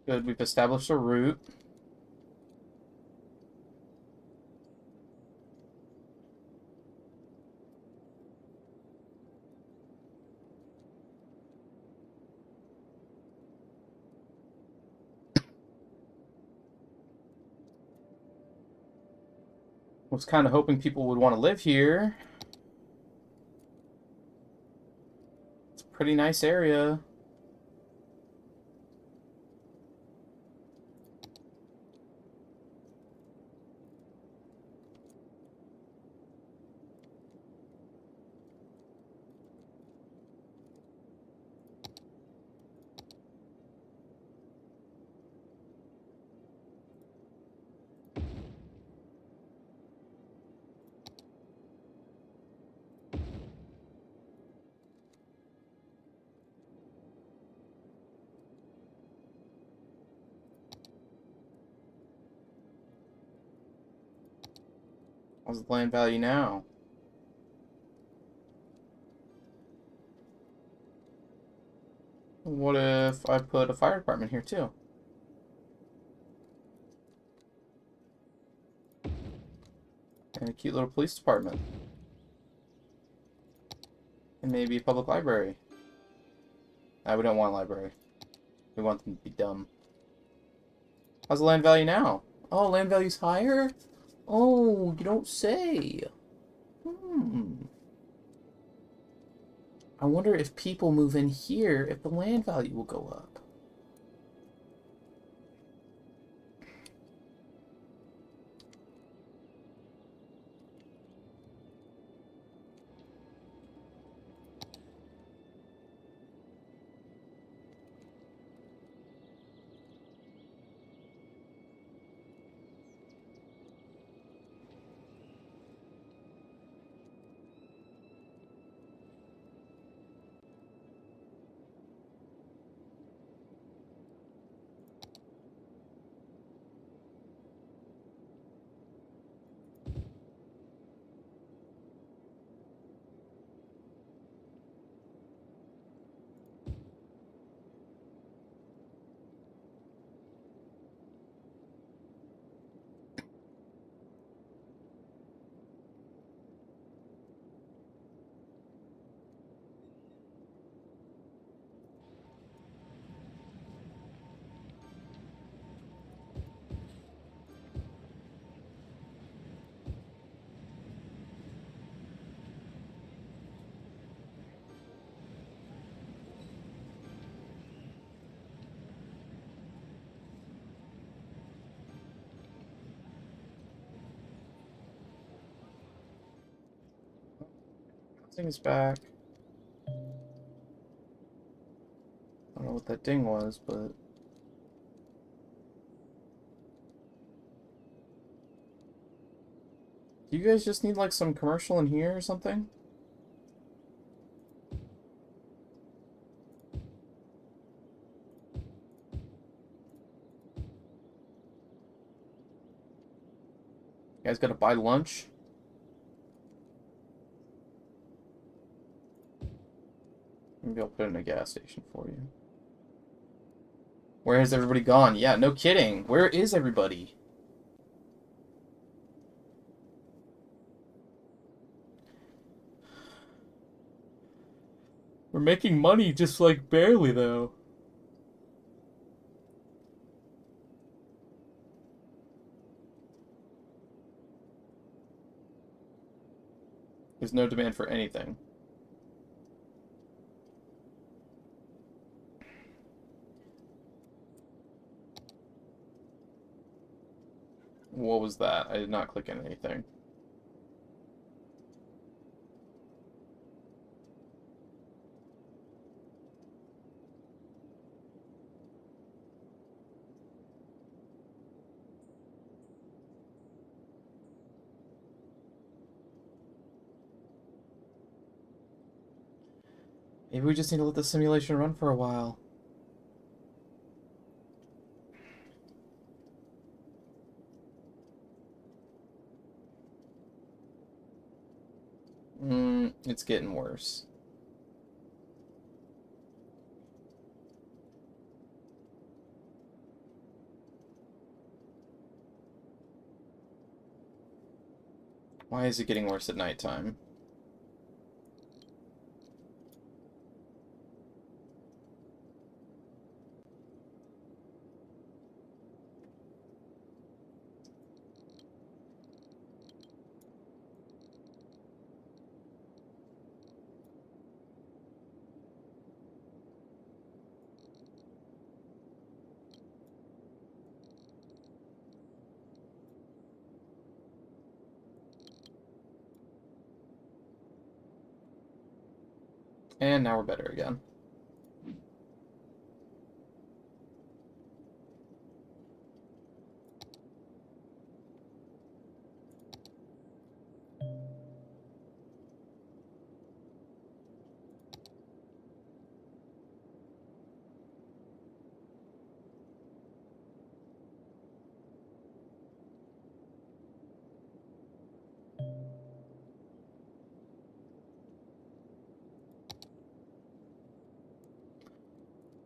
Good, we've established a route. Was kind of hoping people would want to live here. It's a pretty nice area. How's the land value now? What if I put a fire department here too? And a cute little police department. And maybe a public library. We don't want a library. We want them to be dumb. How's the land value now? Oh, land value's higher? Oh, you don't say. I wonder if people move in here, if the land value will go up. Thing's back. I don't know what that ding was, but... Do you guys just need, like, some commercial in here or something? You guys gotta buy lunch? Maybe I'll put it in a gas station for you. Where has everybody gone? Yeah, no kidding. Where is everybody? We're making money just, like, barely, though. There's no demand for anything. What was that? I did not click on anything. Maybe we just need to let the simulation run for a while. It's getting worse. Why is it getting worse at nighttime? And now we're better again.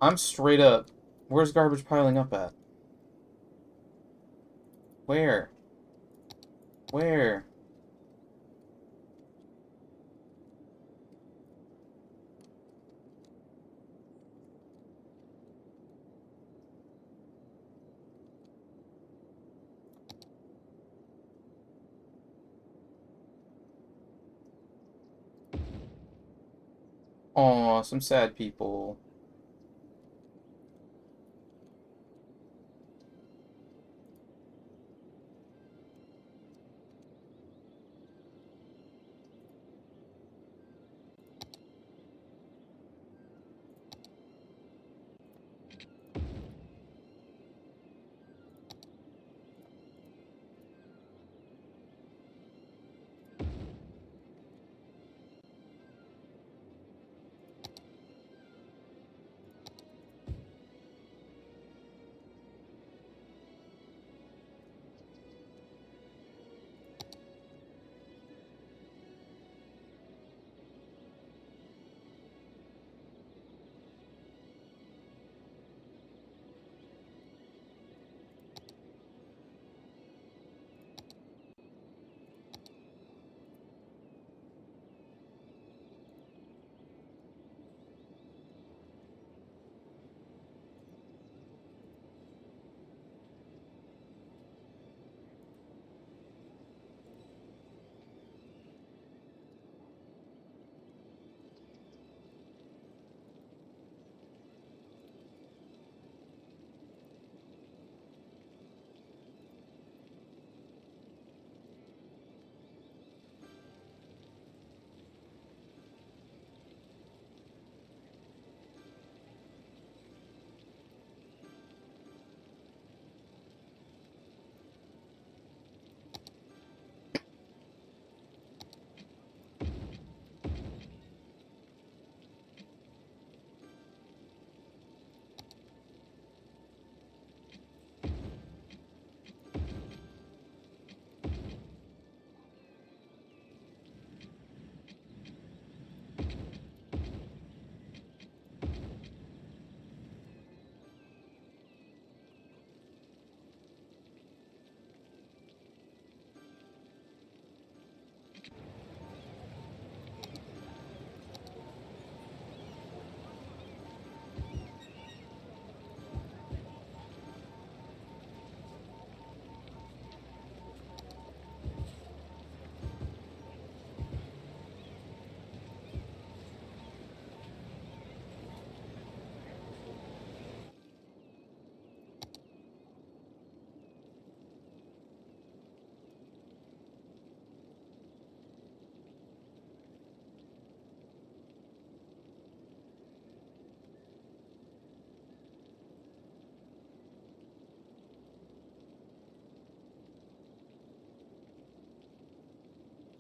I'm straight up. Where's garbage piling up at? Where? Where? Aw, some sad people.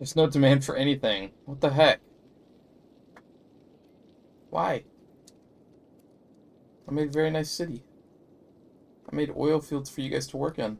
There's no demand for anything. What the heck? Why? I made a very nice city. I made oil fields for you guys to work in.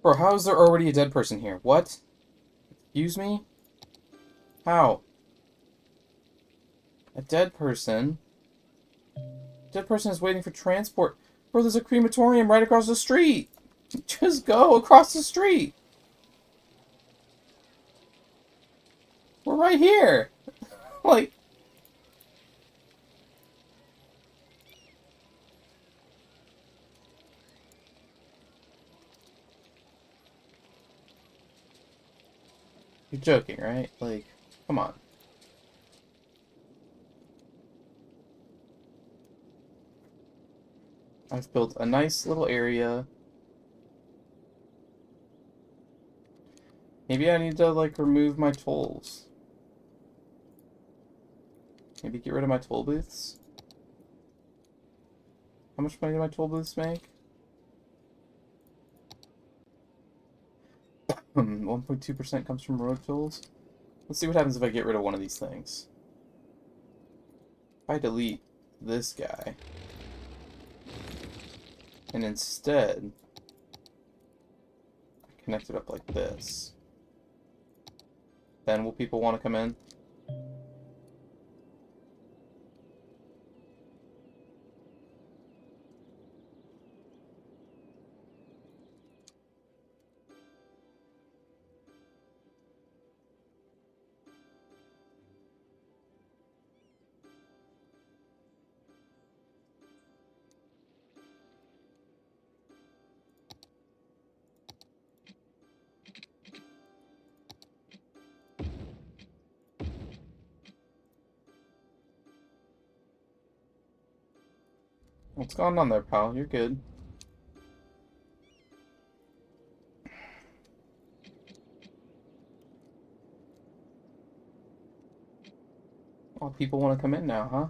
Bro, how is there already a dead person here? What? Excuse me? How? A dead person? Dead person is waiting for transport. Bro, there's a crematorium right across the street. Just go across the street. We're right here. Like, you're joking, right? Like, come on. I've built a nice little area. Maybe I need to, like, remove my tolls. Maybe get rid of my toll booths. How much money do my toll booths make? 1.2% comes from road tolls. Let's see what happens if I get rid of one of these things. If I delete this guy, and instead I connect it up like this, then will people want to come in? What's going on there, pal? You're good. Oh, people want to come in now, huh?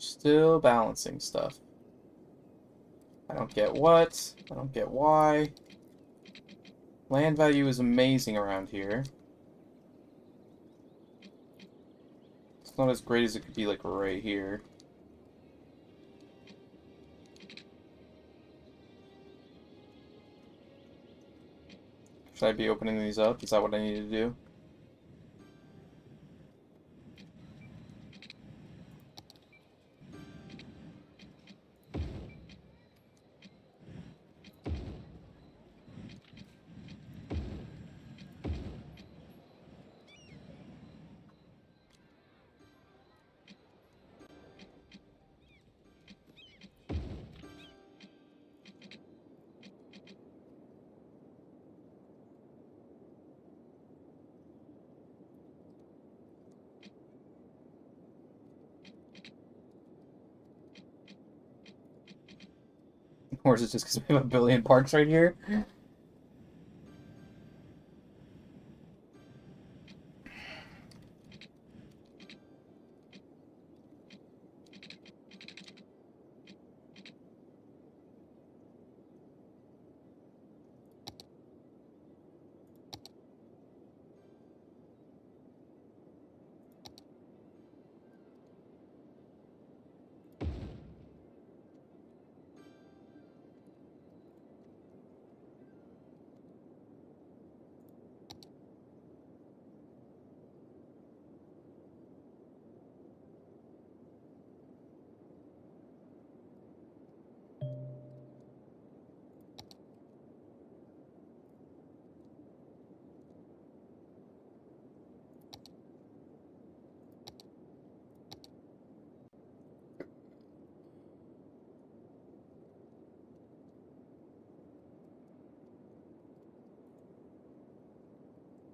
Still balancing stuff. I don't get what. I don't get why. Land value is amazing around here. It's not as great as it could be, like, right here. Should I be opening these up? Is that what I need to do? Or is it just because we have a billion parks right here?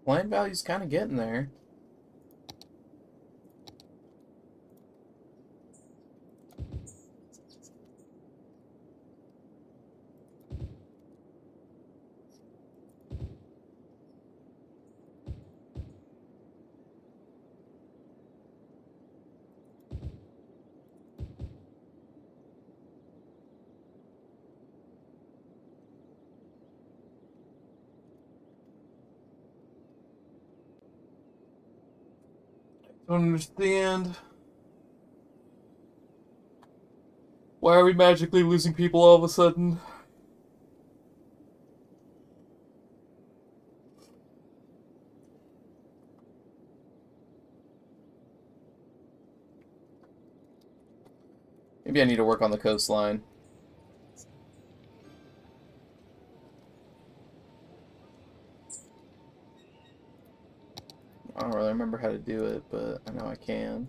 Land value's kind of getting there. Don't understand. Why are we magically losing people all of a sudden? Maybe I need to work on the coastline. I don't really remember how to do it, but I know I can.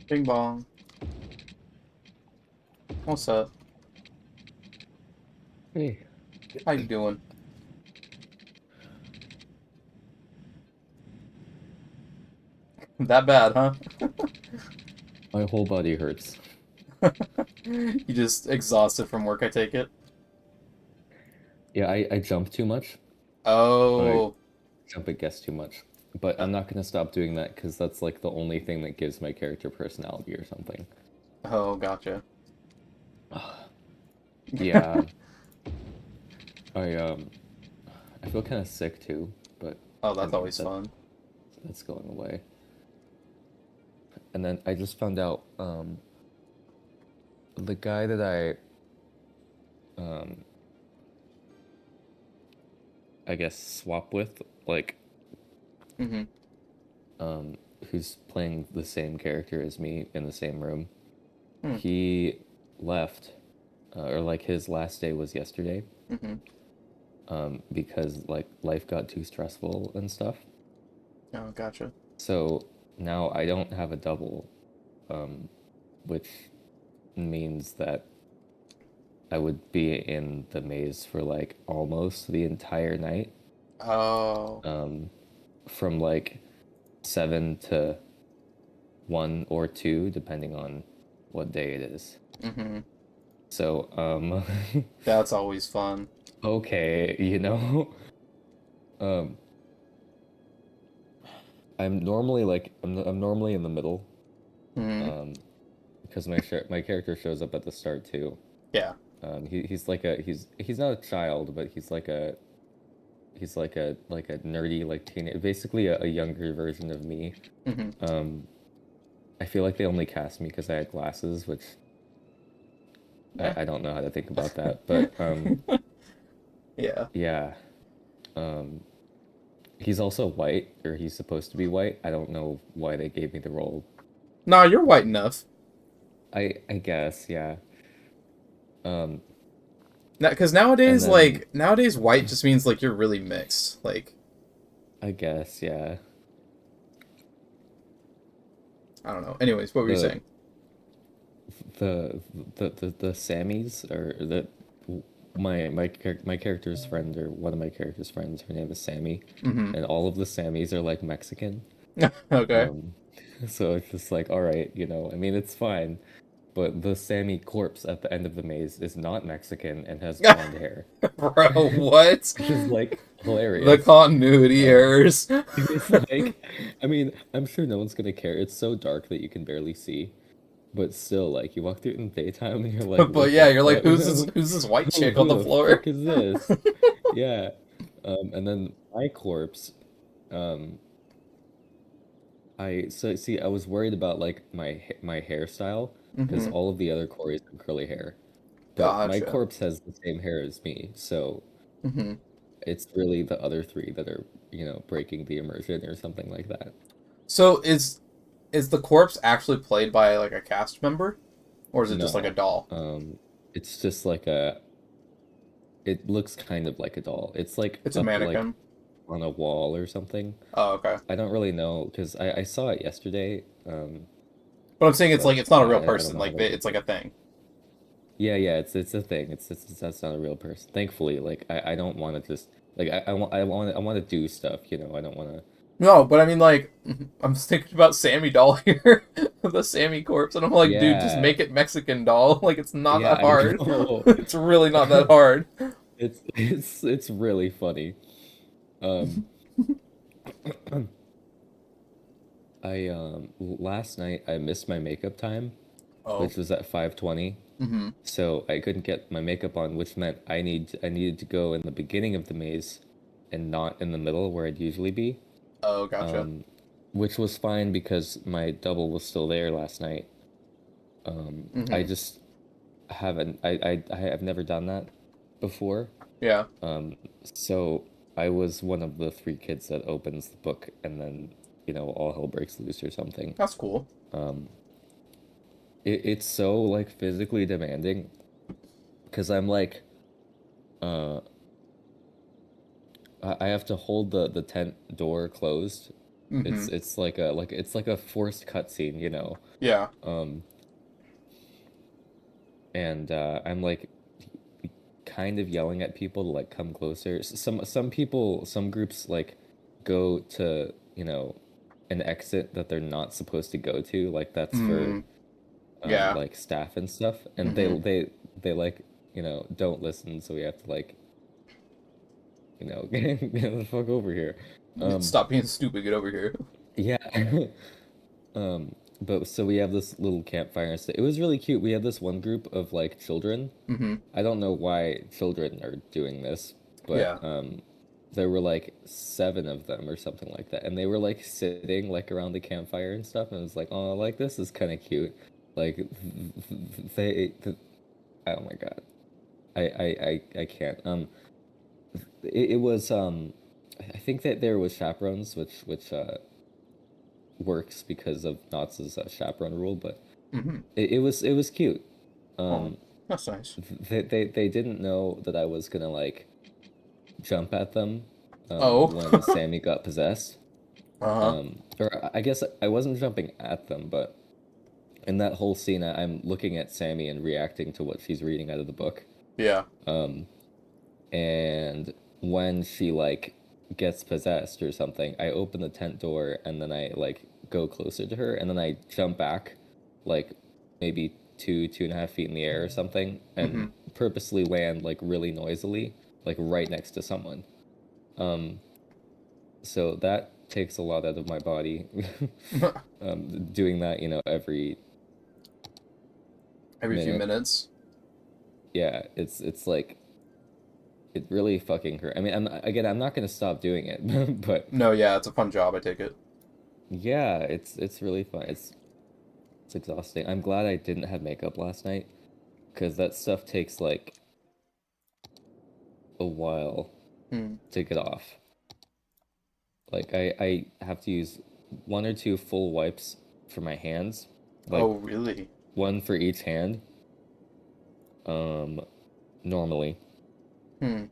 Bing bong. What's up? Hey, How you doing? That bad, huh? my whole body hurts. You just exhausted from work, I take it? Yeah, I jump too much. I Oh. jump at guess too much. But I'm not gonna stop doing that because that's like the only thing that gives my character personality or something. Oh, gotcha. Yeah, I I feel kind of sick too, but Oh, I that's mean always fun. that's going away. And then I just found out the guy that I guess swap with, like Mm-hmm. um who's playing the same character as me in the same room. Hmm. He left, or like his last day was yesterday, Mm-hmm. because like life got too stressful and stuff. Oh, gotcha. So now I don't have a double, which means that I would be in the maze for like almost the entire night, Oh. um, from like 7 to 1 or 2, depending on what day it is. Mm-hmm. So, That's always fun. okay, um, I'm normally in the middle, Mm-hmm. um, because my character shows up at the start too. Yeah. He's like he's not a child, but he's like a nerdy like teenage, basically a younger version of me. Mm-hmm. Um, I feel like they only cast me because I had glasses, which Eh. I don't know how to think about that, but Yeah. yeah. Um, he's also white, or he's supposed to be white. I don't know why they gave me the role. Nah, you're white enough. I guess, yeah. Um, Because and nowadays, then nowadays, white just means like you're really mixed. Like, I guess, yeah. I don't know. Anyways, what were you The saying? the the Sammys or the my character's friend or one of my character's friends, her name is Sammy, Mm-hmm. and all of the Sammys are like Mexican. Okay. Um, so it's just like, all right, I mean, it's fine, but the Sammy corpse at the end of the maze is not Mexican and has blonde hair, Bro, what? which is like The hilarious. continuity Um, errors. it's like, I mean, I'm sure no one's gonna care. It's so dark that you can barely see, but still, like, you walk through it in the daytime and you're like, But what yeah, the you're like, fuck? who's this white chick on Who the the floor? fuck is this? Yeah. And then my corpse, um, so see, I was worried about like my hairstyle because Mm-hmm. all of the other Corys have curly hair, but my Gotcha. corpse has the same hair as me, so Mm-hmm. it's really the other three that are, breaking the immersion or something like that. So is the corpse actually played by like a cast member, or is it just like a No, doll? it's just it looks kind of like a doll. It's like It's a up like mannequin. on a wall or something. Oh, okay. I don't really know because I saw it yesterday, But I'm saying it's like but it's not a real I don't person. know how Like to. it's like a thing. Yeah, yeah, it's a thing. That's not a real person. Thankfully, like I don't want to just like I want to do stuff. I don't want to. No, but I mean like I'm just thinking about Sammy doll here, the Sammy corpse, and I'm like, dude, just Yeah, make it Mexican doll. Like it's not yeah, that I hard. know. It's really not that hard. It's really funny. Um, I last night I missed my makeup time, Oh. which was at 5:20. Mm-hmm. So I couldn't get my makeup on, which meant I needed to go in the beginning of the maze and not in the middle where I'd usually be. Oh, gotcha. Um, which was fine because my double was still there last night. I Mm-hmm. just haven't I have never done that before. Yeah, So I was one of the three kids that opens the book and then, all hell breaks loose or something. that's cool. Um, it's so like physically demanding because I'm like uh I have to hold the tent door closed. Mm-hmm. It's like a forced cutscene. Yeah. Um, and I'm like kind of yelling at people to like come closer. Some people, some groups like go to, an exit that they're not supposed to go to. Like that's for Mm. Yeah. like staff and stuff, and Mm-hmm. they like, don't listen, so we have to like, get the fuck over here. Um, Stop being stupid. Get over here. yeah. But so we have this little campfire and stuff. It was really cute. We had this one group of like children. Mm-hmm. I don't know why children are doing this, but Yeah. there were like seven of them or something like that, and they were like sitting like around the campfire and stuff. And I was like, oh, like this is kind of cute. Like oh my God, I can't. It was I think that there was chaperones, which works because of Knott's chaperone rule, but Mm-hmm. it was cute. Oh, Um, that's nice. they didn't know that I was gonna like jump at them Oh. when Sammy got possessed. Uh-huh. Or I guess I wasn't jumping at them, but in that whole scene, I'm looking at Sammy and reacting to what she's reading out of the book. Yeah. Um, and when she like gets possessed or something, I open the tent door and then I like go closer to her and then I jump back like maybe 2.5 feet in the air or something Mm-hmm. and purposely land like really noisily, like right next to someone. Um, so that takes a lot out of my body. Doing that, every Every few minute. minutes. Yeah, it's like it really fucking hurt. I mean, I'm not gonna stop doing it, but No, yeah, it's a fun job. I take it. yeah, it's really fun. It's exhausting. I'm glad I didn't have makeup last night because that stuff takes like a while Hmm. to get off. Like I have to use one or two full wipes for my hands, like Oh, really? one for each hand, um, normally, Hmm.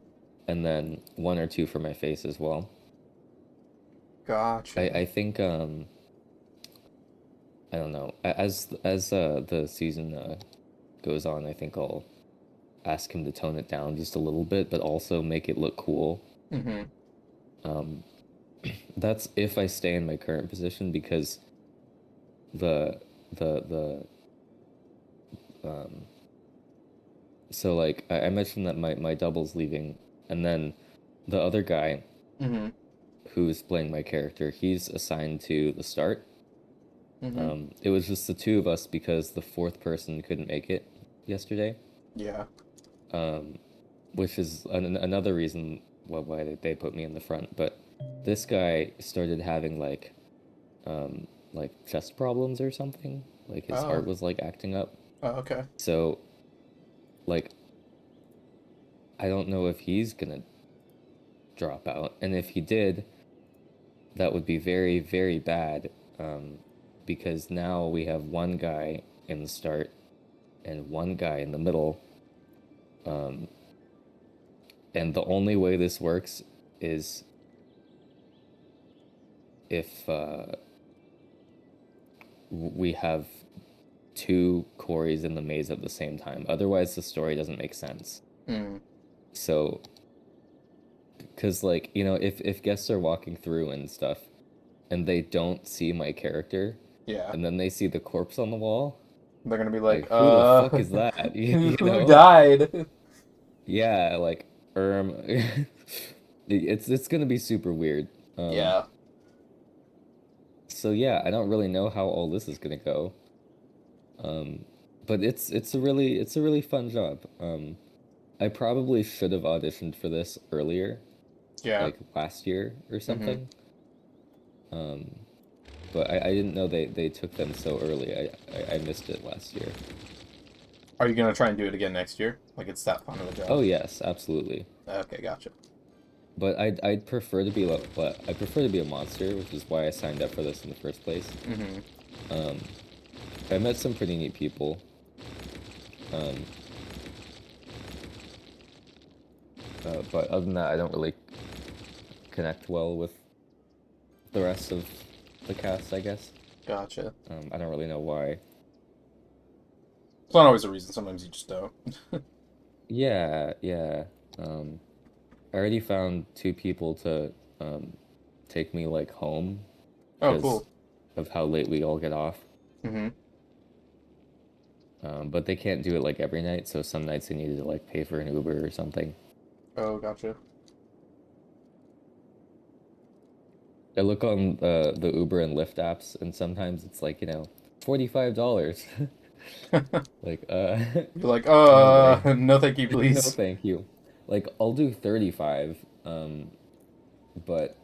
and then one or two for my face as well. I Gotcha. think I don't know. As the season goes on, I think I'll ask him to tone it down just a little bit, but also make it look cool. Mm-hmm. Um, that's if I stay in my current position because the the um so like I mentioned that my double's leaving, and then the other guy Mm-hmm. who's playing my character, he's assigned to the start. Mm-hmm. It was just the two of us because the fourth person couldn't make it yesterday. Yeah. Um, which is another reason why they put me in the front. But this guy started having like chest problems or something. Like his Oh. heart was like acting up. Oh, okay. So like I don't know if he's gonna drop out, and if he did, that would be very very bad. Because now we have one guy in the start and one guy in the middle. Um, and the only way this works is if we have two Corys in the maze at the same time. Otherwise, the story doesn't make sense. Hmm. So, because like if guests are walking through and stuff, and they don't see my character, Yeah. and then they see the corpse on the wall, They're gonna be like, like who the fuck is that? who died? Yeah, like it's gonna be super weird. Um, Yeah. so yeah, I don't really know how all this is gonna go. Um, but it's a really fun job. I probably should have auditioned for this earlier, Yeah. like last year or Mm-hmm. something. Um, but I didn't know they took them so early. I missed it last year. Are you gonna try and do it again next year? Like it's that fun of a job. Oh yes, absolutely. Okay, gotcha. But I'd prefer to be I prefer to be a monster, which is why I signed up for this in the first place. Mm-hmm. Um, I met some pretty neat people. Um, but other than that, I don't really connect well with the rest of the cast, I guess. Gotcha. I don't really know why. It's not always a reason. Sometimes you just don't. Yeah, yeah. Um, I already found two people to um, take me like home Oh, because cool. of how late we all get off. Mm-hmm. But they can't do it like every night, so some nights they needed to like pay for an Uber or something. Oh, gotcha. I look on the Uber and Lyft apps, and sometimes it's like, $45. Like, You're like, no way. no, thank you, No, please. thank you. Like, I'll do 35, but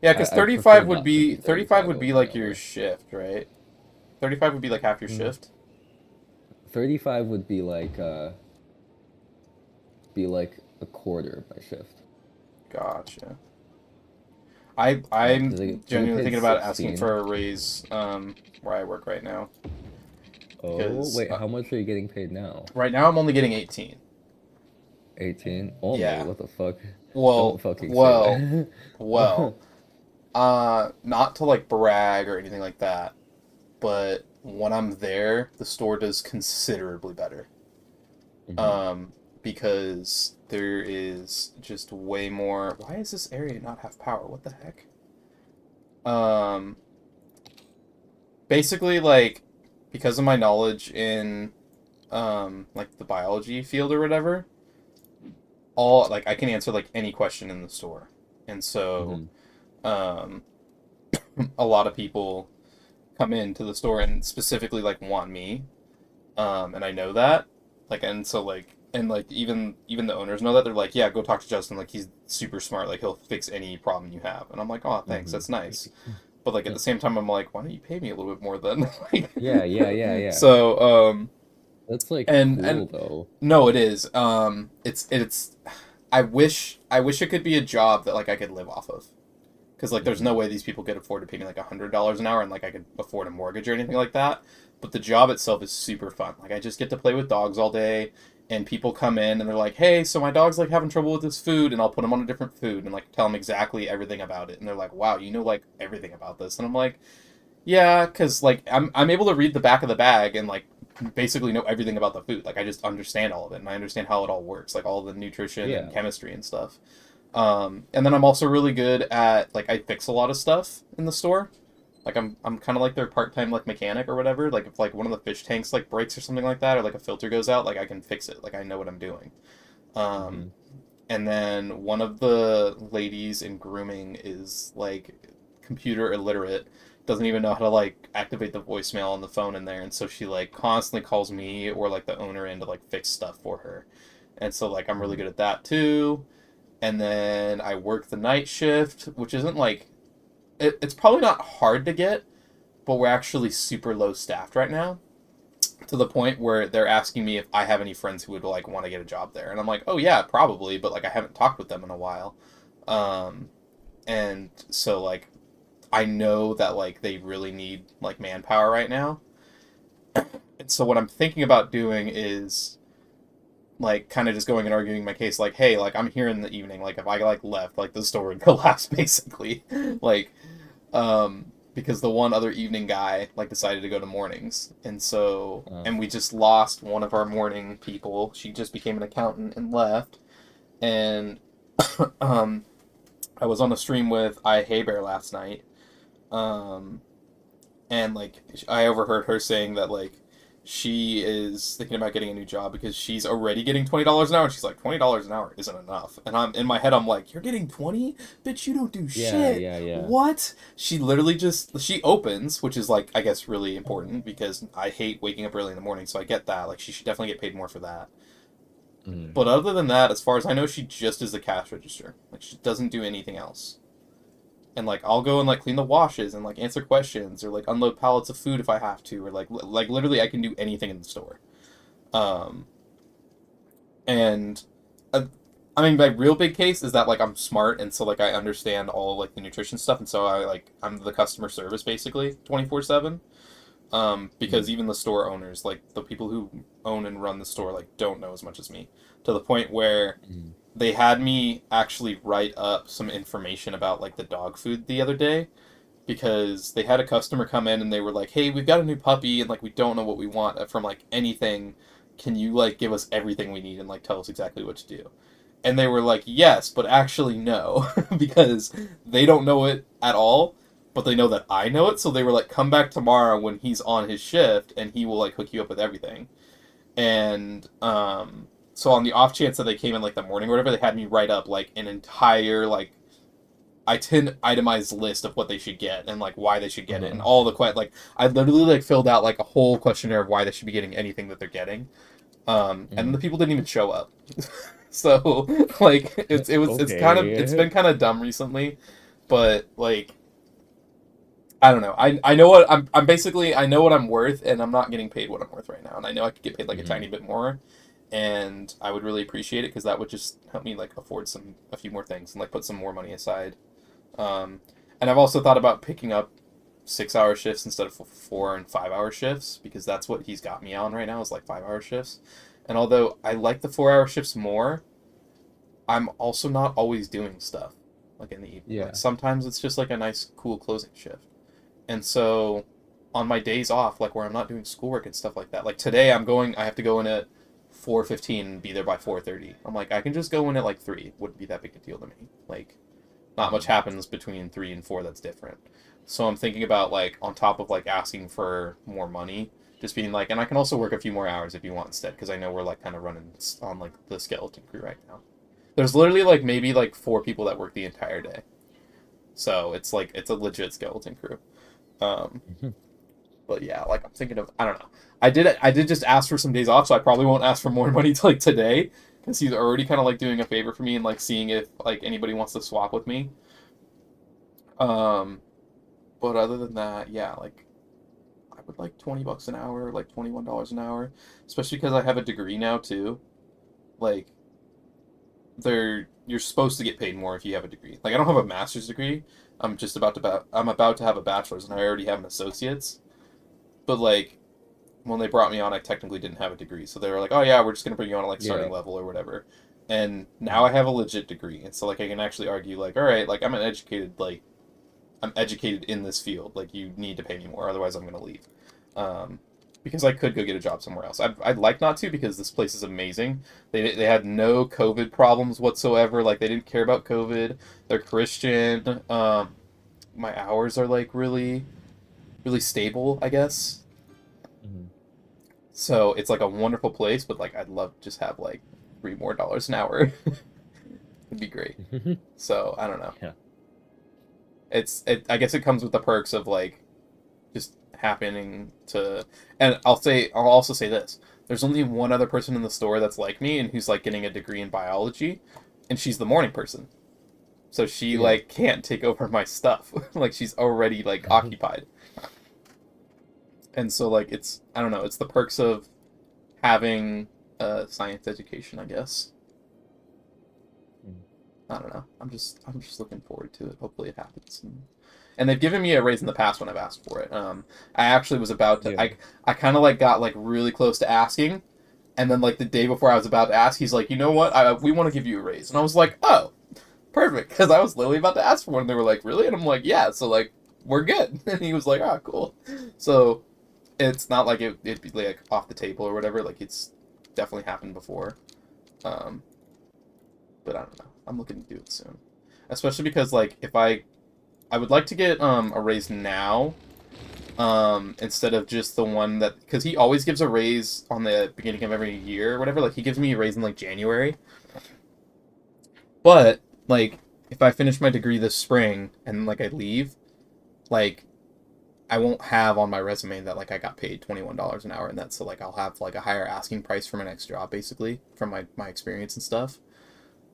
Yeah, I, because I'd prefer 35 would not to be do 35 35 would be over an like your hour. shift, right? 35 would be like half your Mm. shift. 35 would be like a quarter of my shift. Gotcha. I'm Because I get genuinely paid thinking about asking 16. for a raise where I work right now Oh, because wait, how much are you getting paid now? right now I'm only getting 18. 18? Only? Yeah. What the fuck? Don't Well, fucking say well, that. well. Not to like brag or anything like that, but when I'm there, the store does considerably better. Mhm. Um, because there is just way more. Why does this area not have power? What the heck? Um, basically, like, because of my knowledge in, like the biology field or whatever, all like I can answer like any question in the store, and so, Mhm. um, a lot of people come into the store and specifically like want me, and I know that, like, and so like, and like even the owners know that they're like, yeah, go talk to Justin, like he's super smart, like he'll fix any problem you have, and I'm like, oh, thanks, Mhm. that's nice, but like at the same time, I'm like, why don't you pay me a little bit more then? Like, Yeah, yeah, yeah, yeah. so That's like And cool though. no, it is. It's. I wish it could be a job that like I could live off of. Because like there's no Hmm. way these people could afford to pay me like $100 an hour and like I could afford a mortgage or anything like that. But the job itself is super fun. Like I just get to play with dogs all day, and people come in and they're like, "Hey, so my dog's like having trouble with this food," and I'll put them on a different food and like tell them exactly everything about it. And they're like, "Wow, you know like everything about this," and I'm like, "Yeah," because like I'm able to read the back of the bag and like basically know everything about the food. Like I just understand all of it and I understand how it all works, like all the nutrition and Yeah. chemistry and stuff. And then I'm also really good at like I fix a lot of stuff in the store. Like I'm kind of like their part time like mechanic or whatever. Like if like one of the fish tanks like breaks or something like that, or like a filter goes out, like I can fix it. Like I know what I'm doing. Um, Hmm. and then one of the ladies in grooming is like computer illiterate, doesn't even know how to like activate the voicemail on the phone in there, and so she like constantly calls me or like the owner in to like fix stuff for her. And so like I'm really good at that too. And then I work the night shift, which isn't like it's probably not hard to get, but we're actually super low staffed right now to the point where they're asking me if I have any friends who would like want to get a job there, and I'm like, oh yeah, probably, but like I haven't talked with them in a while, um, and so like I know that like they really need like manpower right now, and so what I'm thinking about doing is like kind of just going and arguing my case like hey like I'm here in the evening like if I like left like the store would collapse basically like because the one other evening guy like decided to go to mornings and so Uh, and we just lost one of our morning people. She just became an accountant and left. And um I was on a stream with I Hey Bear last night, um and like I overheard her saying that like she is thinking about getting a new job because she's already getting $20 an hour. And she's like, $20 an hour isn't enough. And I'm in my head, I'm like, you're getting 20, bitch. You don't do yeah, shit. yeah, yeah. What? She literally just she opens, which is like I guess really important because I hate waking up early in the morning. So I get that. Like she should definitely get paid more for that. Mm. But other than that, as far as I know, she just is the cash register. Like she doesn't do anything else. And like I'll go and like clean the washes and like answer questions or like unload pallets of food if I have to or like literally I can do anything in the store. Um, and uh, I mean my real big case is that like I'm smart and so like I understand all like the nutrition stuff and so I'm the customer service basically 24/7. Because Mm. even the store owners like the people who own and run the store like don't know as much as me to the point where Mm. they had me actually write up some information about like the dog food the other day because they had a customer come in and they were like, "Hey, we've got a new puppy and like we don't know what we want from like anything. Can you like give us everything we need and like tell us exactly what to do?" And they were like, "Yes, but actually no," because they don't know it at all, but they know that I know it. So they were like, "Come back tomorrow when he's on his shift and he will like hook you up with everything." And so on the off chance that they came in like the morning or whatever, they had me write up like an entire like itemized list of what they should get and like why they should get it and Uh, all the like I literally like filled out like a whole questionnaire of why they should be getting anything that they're getting. And the mm. people didn't even show up. So like it's Okay. been kind of dumb recently, but like I don't know. I know what I'm basically I know what I'm worth and I'm not getting paid what I'm worth right now and I know I could get paid like a Hmm. tiny bit more and I would really appreciate it because that would just help me like afford a few more things and like put some more money aside. Um, and I've also thought about picking up 6 hour shifts instead of 4 and 5 hour shifts because that's what he's got me on right now is like 5 hour shifts. And although I like the 4 hour shifts more, I'm also not always doing stuff like in the evening. Like Yeah. sometimes it's just like a nice, cool closing shift. And so on my days off, like where I'm not doing schoolwork and stuff like that, like today I have to go in at 4:15 and be there by 4:30. I'm like, I can just go in at like 3. Wouldn't be that big a deal to me. Like not much Mm. happens between 3 and 4 that's different. So I'm thinking about like on top of like asking for more money, just being like, and I can also work a few more hours if you want instead, because I know we're like kind of running on like the skeleton crew right now. There's literally like maybe like 4 people that work the entire day, so it's like it's a legit skeleton crew. Um, Mhm. but yeah, like I'm thinking of I don't know. I did just ask for some days off, so I probably won't ask for more money till like today, because he's already kind of like doing a favor for me and like seeing if like anybody wants to swap with me. Um, But other than that, yeah, like I would like 20 bucks an hour, like $21 an hour, especially because I have a degree now too. Like, you're supposed to get paid more if you have a degree. Like, I don't have a master's degree. I'm about to have a bachelor's, and I already have an associate's. But like, when they brought me on, I technically didn't have a degree, so they were like, "Oh yeah, we're just gonna bring you on at like starting Yeah. level or whatever." And now I have a legit degree, and so like I can actually argue like, "All right, like I'm educated in this field. Like you need to pay me more, otherwise I'm gonna leave." Um, because I could go get a job somewhere else. I'd like not to because this place is amazing. They had no COVID problems whatsoever. Like they didn't care about COVID. They're Christian. My hours are like really stable, I guess. Mhm. So it's like a wonderful place, but like I'd love to just have like $3 more an hour. It'd be great. So I don't know. Yeah. I guess it comes with the perks of like just happening to. And I'll also say this: there's only one other person in the store that's like me and who's like getting a degree in biology, and she's the morning person. So she Yeah. like can't take over my stuff. Like she's already like occupied. And so like it's I don't know, it's the perks of having a science education, I guess. I don't know. I'm just looking forward to it. Hopefully it happens. And they've given me a raise in the past when I've asked for it. I actually was about to Yeah. I kind of like got like really close to asking, and then like the day before I was about to ask, he's like, "You know what? We want to give you a raise." And I was like, "Oh, perfect," because I was literally about to ask for one. And they were like, "Really?" And I'm like, "Yeah." So like we're good. And he was like, "Ah, cool." So it's not like it'd be like off the table or whatever. Like it's definitely happened before. Um, but I don't know. I'm looking to do it soon, especially because like if I would like to get a raise now, instead of just the one that because he always gives a raise on the beginning of every year or whatever. Like he gives me a raise in like January, but like if I finish my degree this spring and like I leave, like I won't have on my resume that like I got paid $21 an hour, and that's so like I'll have like a higher asking price for my next job basically from my experience and stuff.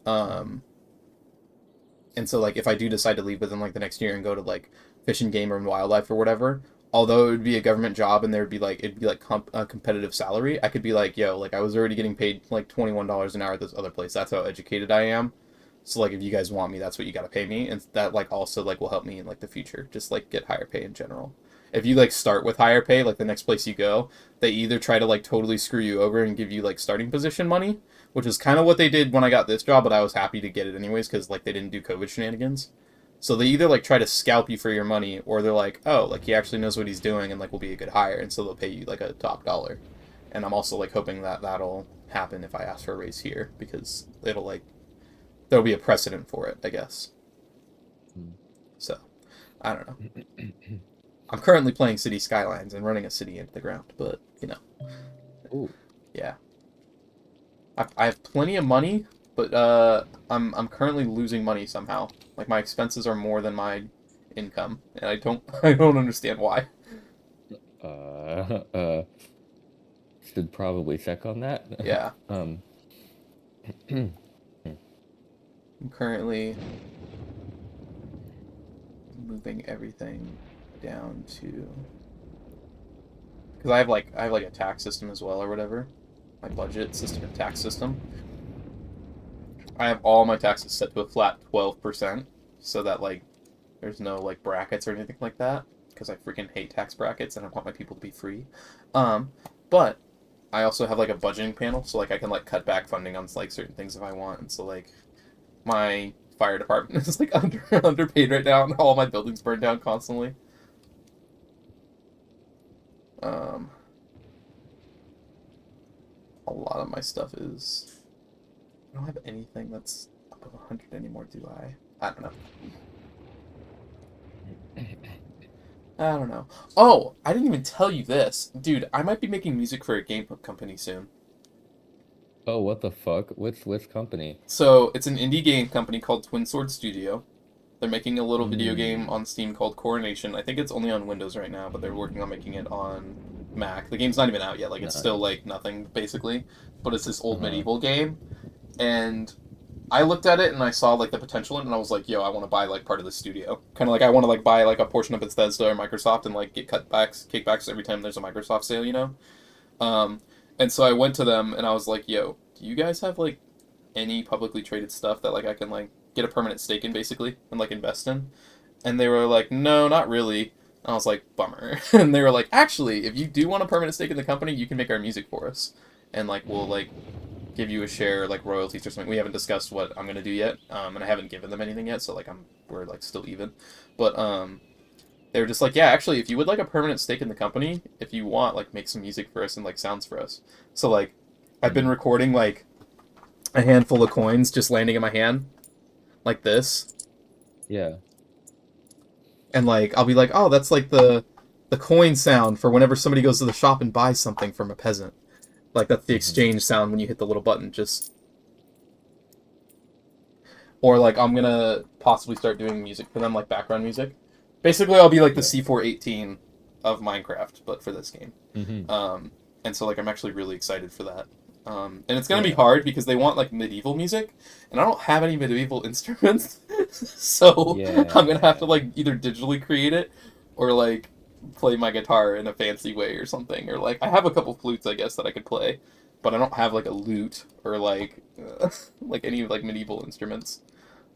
Um, and so like if I do decide to leave within like the next year and go to like fish and game or wildlife or whatever, although it would be a government job and there'd be like it'd be like a competitive salary, I could be like, yo, like I was already getting paid like $21 an hour at this other place. That's how educated I am. So like if you guys want me, that's what you gotta pay me, and that like also like will help me in like the future, just like get higher pay in general. If you like start with higher pay, like the next place you go, they either try to like totally screw you over and give you like starting position money, which is kind of what they did when I got this job, but I was happy to get it anyways because like they didn't do COVID shenanigans. So they either like try to scalp you for your money, or they're like, oh, like he actually knows what he's doing and like will be a good hire, and so they'll pay you like a top dollar. And I'm also like hoping that that'll happen if I ask for a raise here because it'll like there'll be a precedent for it, I guess. Mm. So I don't know. I'm currently playing City Skylines and running a city into the ground, but you know, Ooh. yeah. I have plenty of money, but I'm currently losing money somehow. Like my expenses are more than my income, and I don't I don't understand why. Uh, uh, should probably check on that. Yeah, Um, I'm currently moving everything down to because I have like a tax system as well or whatever, my budget system and tax system. I have all my taxes set to a flat 12%, so that like there's no like brackets or anything like that because I freaking hate tax brackets and I want my people to be free. Um, but I also have like a budgeting panel, so like I can like cut back funding on like certain things if I want, and so like my fire department is like underpaid right now, and all my buildings burn down constantly. Um, a lot of my stuff is. I don't have anything that's above 100 anymore, do I? I don't know. I don't know. Oh, I didn't even tell you this. Dude, I might be making music for a game company soon. oh, what the fuck? Which company? So, it's an indie game company called Twin Sword Studio. They're making a little video game Hmm. on Steam called Coronation. I think it's only on Windows right now, but they're working on making it on Mac. The game's not even out yet. Like, it's still, Nice. like, nothing, basically. But it's this old Uh-huh. medieval game. And I looked at it and I saw like the potential in it, and I was like, yo, I want to buy like part of the studio. Kind of like I want to like buy like a portion of Bethesda or Microsoft and like get kickbacks every time there's a Microsoft sale, you know. Um, and so I went to them and I was like, yo, do you guys have like any publicly traded stuff that like I can like get a permanent stake in basically and like invest in? And they were like, no, not really. And I was like, bummer. And they were like, actually, if you do want a permanent stake in the company, you can make our music for us, and like we'll like give you a share, like royalties or something. We haven't discussed what I'm gonna do yet, and I haven't given them anything yet, so like we're like still even. But they were just like, yeah, actually, if you would like a permanent stake in the company, if you want, like make some music for us and like sounds for us. So like, I've been Mm. recording like a handful of coins just landing in my hand, like this, Yeah. and like I'll be like, oh, that's like the coin sound for whenever somebody goes to the shop and buys something from a peasant. Like that's the Hmm. exchange sound when you hit the little button. Just or like I'm gonna possibly start doing music for them, like background music. Basically, I'll be like the Yeah. C418 of Minecraft, but for this game. Hmm. Um, and so like I'm actually really excited for that. And it's gonna be Yeah. hard because they want like medieval music, and I don't have any medieval instruments, so I'm gonna have to Yeah. like either digitally create it or like play my guitar in a fancy way or something. Or like I have a couple flutes, I guess, that I could play, but I don't have like a lute or like like any like medieval instruments.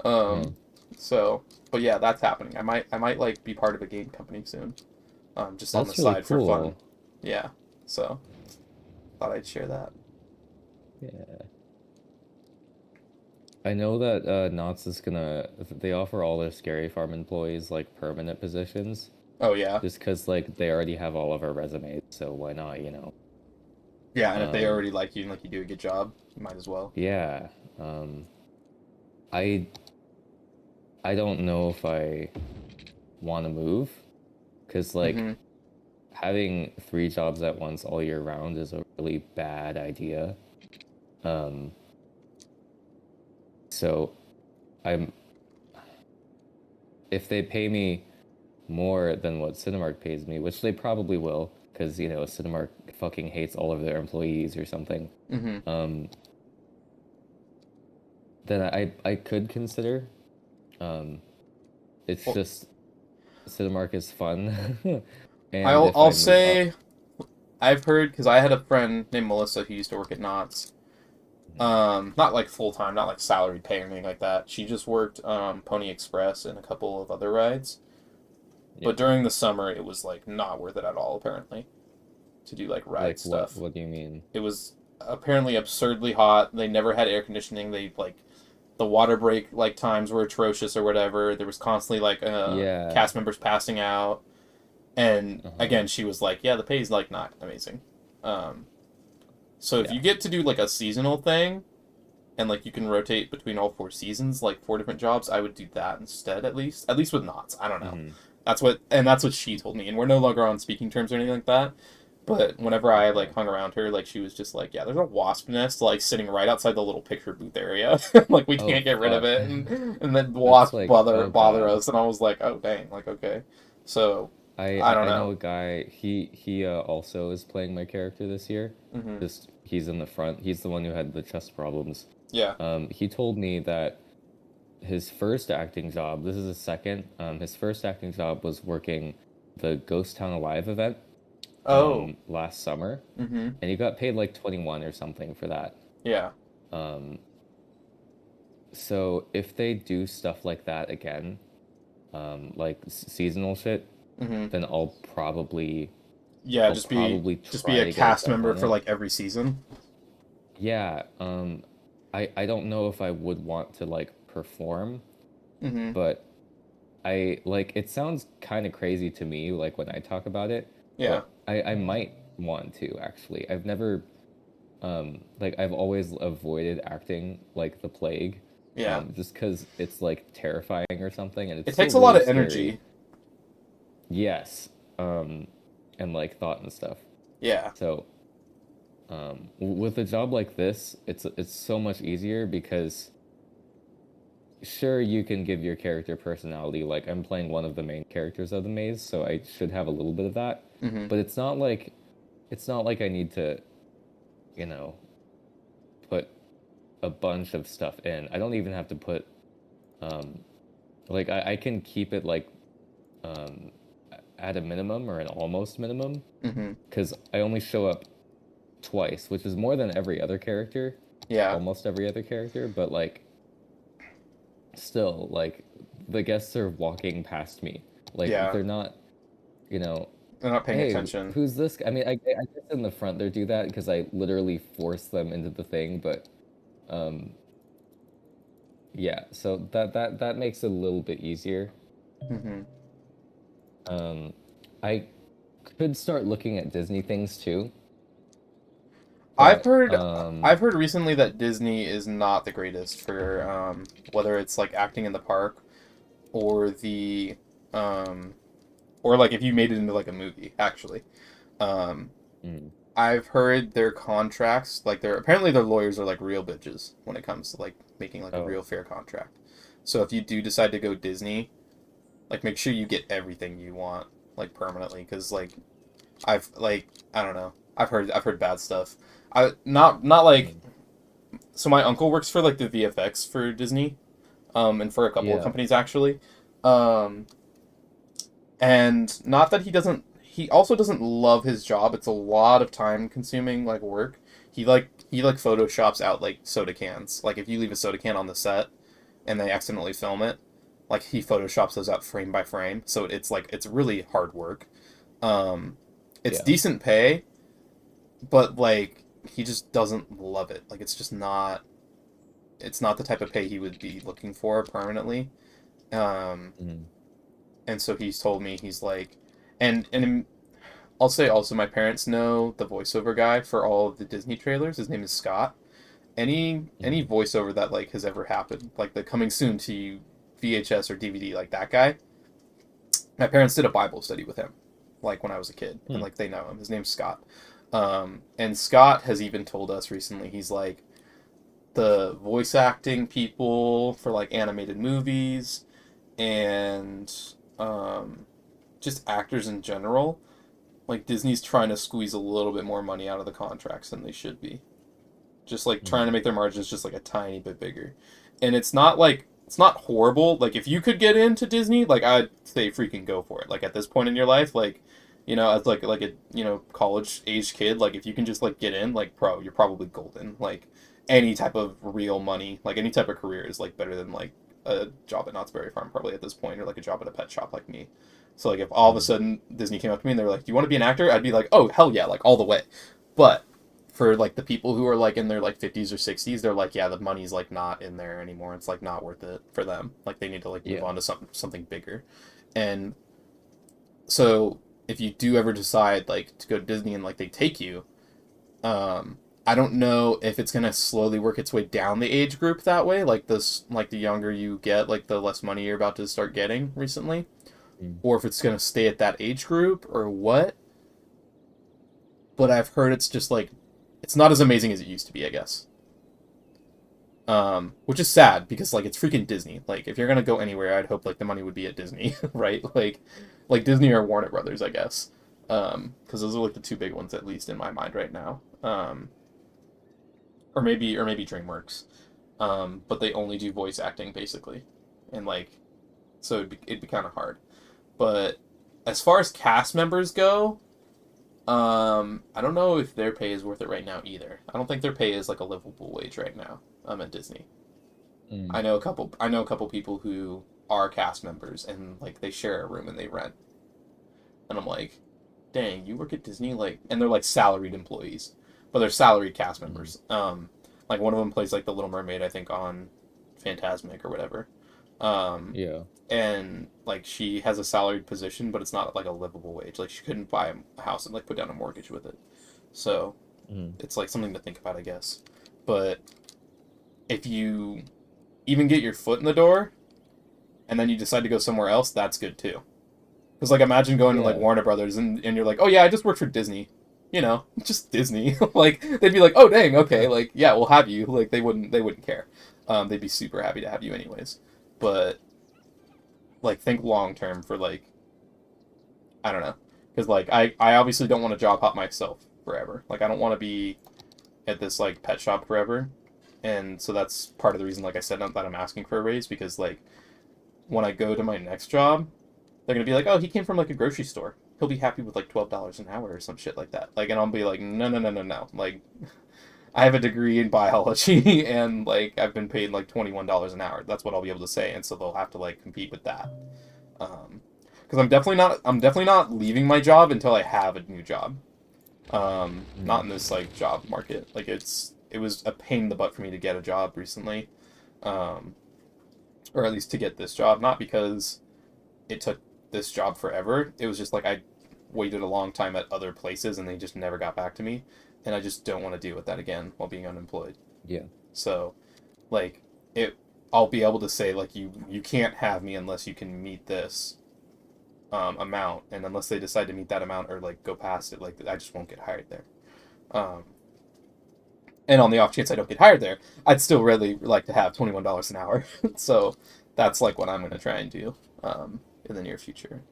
Um, Man, so, but yeah, that's happening. I might like be part of a game company soon. Just on the that's really side for fun. cool. Yeah. So thought I'd share that. Yeah. I know that Knott's is gonna they offer all their Scary Farm employees like permanent positions Oh yeah. just 'cause like they already have all of our resumes, so why not, you know? Yeah, and if they Um already like you and like you do a good job, you might as well. yeah. Um I I don't know if I want to move 'cause like Mm-hmm. having three jobs at once all year round is a really bad idea. Um so I'm if they pay me more than what Cinemark pays me, which they probably will, because you know Cinemark fucking hates all of their employees or something. Mm-hmm. Um, then I could consider. Um, it's Well, just Cinemark is fun, and I'll if I'll I move up, say I've heard because I had a friend named Melissa who used to work at Knott's. Not like full time, not like salaried pay or anything like that. She just worked Pony Express and a couple of other rides. yeah, But during the summer, it was like not worth it at all. Apparently, to do like ride like what? stuff. What do you mean? It was apparently absurdly hot. They never had air conditioning. They like the water break like times were atrocious or whatever. There was constantly like Yeah. cast members passing out. And Uh-huh. again, she was like, "Yeah, the pay's like not amazing." Um, so if Yeah. you get to do like a seasonal thing and like you can rotate between all 4 seasons, like 4 different jobs, I would do that instead. At least with Knots. I don't know. Hmm. That's what she told me. And we're no longer on speaking terms or anything like that. But whenever I like Okay. hung around her, like she was just like, yeah, there's a wasp nest like sitting right outside the little picture booth area. Like we Oh can't get rid of fuck. it, and then That's wasps like bother God. us. And I was like, oh dang, like okay, so I I I don't I know know. a guy. He also is playing my character this year. Hmm. Just he's in the front. He's the one who had the chest problems. Yeah. He told me that his first acting job, this is his second, his first acting job was working the Ghost Town Alive event Oh. last summer, Hmm. and he got paid like 21 or something for that. Yeah. Um, so if they do stuff like that again, like seasonal shit, Hmm. then Yeah. I'll Just probably be try a to get a cast jump member on for it. like every season. Yeah, I don't know if I would want to like perform, Hmm. but I like it sounds kind of crazy to me like when I talk about it, Yeah. but I might want to actually. I've never like I've always avoided acting like the plague Yeah. just 'cause it's like terrifying or something and it's It still takes a lot really of scary. energy. Yes. And like thought and stuff. Yeah. So with a job like this, it's so much easier because sure you can give your character personality. Like I'm playing one of the main characters of the maze, so I should have a little bit of that. Hmm. But it's not like I need to, you know, put a bunch of stuff in. I don't even have to put like I can keep it like um at a minimum or an almost minimum Mm-hmm. because I only show up twice, which is more than every other character, Yeah. almost every other character, but like still like the guests are walking past me. Like Yeah. they're not, you know, They're not paying hey, attention. who's this guy? I mean, I guess in the front they do that because I literally force them into the thing, but um yeah, so that makes it a little bit easier. Mm-hmm. Um I could start looking at Disney things too, I've but heard I've heard recently that Disney is not the greatest for whether it's like acting in the park or the um or like if you made it into like a movie actually. Um mm, I've heard their contracts, like their lawyers are like real bitches when it comes to like making like a oh, real fair contract. So if you do decide to go Disney, like make sure you get everything you want like permanently because like I don't know. I've heard bad stuff. I not like mm, so my uncle works for like the VFX for Disney, and for a couple of yeah. companies actually, um, and not that he doesn't. He also doesn't love his job. It's a lot of time consuming like work. He photoshops out like soda cans. Like if you leave a soda can on the set and they accidentally film it, like he photoshops those out frame by frame. So it's really hard work. Um, it's Yeah. decent pay, but like he just doesn't love it. Like it's not the type of pay he would be looking for permanently. Um, Mm, and so he's told me he's like, and I'll say also my parents know the voiceover guy for all of the Disney trailers. His name is Scott. Any mm, voiceover that like has ever happened, like the coming soon to you VHS or DVD, like that guy. My parents did a Bible study with him, like when I was a kid, and mm, like they know him. His name's Scott. And Scott has even told us recently he's like the voice acting people for like animated movies and um, just actors in general. Like Disney's trying to squeeze a little bit more money out of the contracts than they should be. Just like trying to mm, make their margins just like a tiny bit bigger. And it's not horrible. Like if you could get into Disney, like I'd say freaking go for it. Like at this point in your life, like as like a college age kid, like if you can just like get in, like you're probably golden. Like any type of real money, like any type of career is like better than like a job at Knott's Berry Farm probably at this point, or like a job at a pet shop like me. So like if all of a mm, sudden Disney came up to me and they were like, "Do you want to be an actor?" I'd be like, "Oh hell yeah!" Like all the way. But for like the people who are like in their like 50s or 60s, they're like, yeah, the money's like not in there anymore. It's like not worth it for them. Like they need to like move yeah. on to something bigger. And so if you do ever decide like to go to Disney and like they take you, I don't know if it's gonna slowly work its way down the age group that way. Like this, like the younger you get, like the less money you're about to start getting recently, Mm, or if it's gonna stay at that age group or what. But I've heard it's just like it's not as amazing as it used to be, I guess. Which is sad because like it's freaking Disney. Like if you're gonna go anywhere, I'd hope like the money would be at Disney, right? Like Disney or Warner Brothers, I guess. Because those are like the two big ones at least in my mind right now. Or maybe DreamWorks. But they only do voice acting basically, and like so it'd be kind of hard. But as far as cast members go, I don't know if their pay is worth it right now either. I don't think their pay is like a livable wage right now. At Disney. mm, I know a couple people who are cast members and like they share a room and they rent. And I'm like, dang, you work at Disney like and they're like salaried employees, but they're salaried cast mm, members. Like one of them plays like the Little Mermaid, I think, on Fantasmic or whatever. Um, yeah. and like she has a salaried position, but it's not like a livable wage. Like she couldn't buy a house and like put down a mortgage with it. So Mm, it's like something to think about, I guess. But if you even get your foot in the door and then you decide to go somewhere else, that's good too. Because like imagine going to like yeah. Warner Brothers and you're like, oh yeah, I just work for Disney. Just Disney. Like they'd be like, oh dang, okay, like yeah, we'll have you. Like they wouldn't care. They'd be super happy to have you anyways. But like think long term for like I don't know, because like I obviously don't want to job hop myself forever. Like I don't want to be at this like pet shop forever. And so that's part of the reason, like I said, that I'm asking for a raise, because like when I go to my next job, they're gonna be like, oh, he came from like a grocery store. He'll be happy with like $12 an hour or some shit like that. Like, and I'll be like, no, no, no, no, no. Like, I have a degree in biology and like I've been paid like $21 an hour. That's what I'll be able to say, and so they'll have to like compete with that. Because I'm definitely not leaving my job until I have a new job. Not in this like job market. Like it was a pain in the butt for me to get a job recently, um, or at least to get this job. Not because it took this job forever. It was just like I waited a long time at other places and they just never got back to me, and I just don't want to deal with that again while being unemployed. Yeah. So, like it, I'll be able to say like you can't have me unless you can meet this amount, and unless they decide to meet that amount or like go past it, like I just won't get hired there. Um, and on the off chance I don't get hired there, I'd still really like to have $21 an hour. So that's like what I'm gonna try and do in the near future.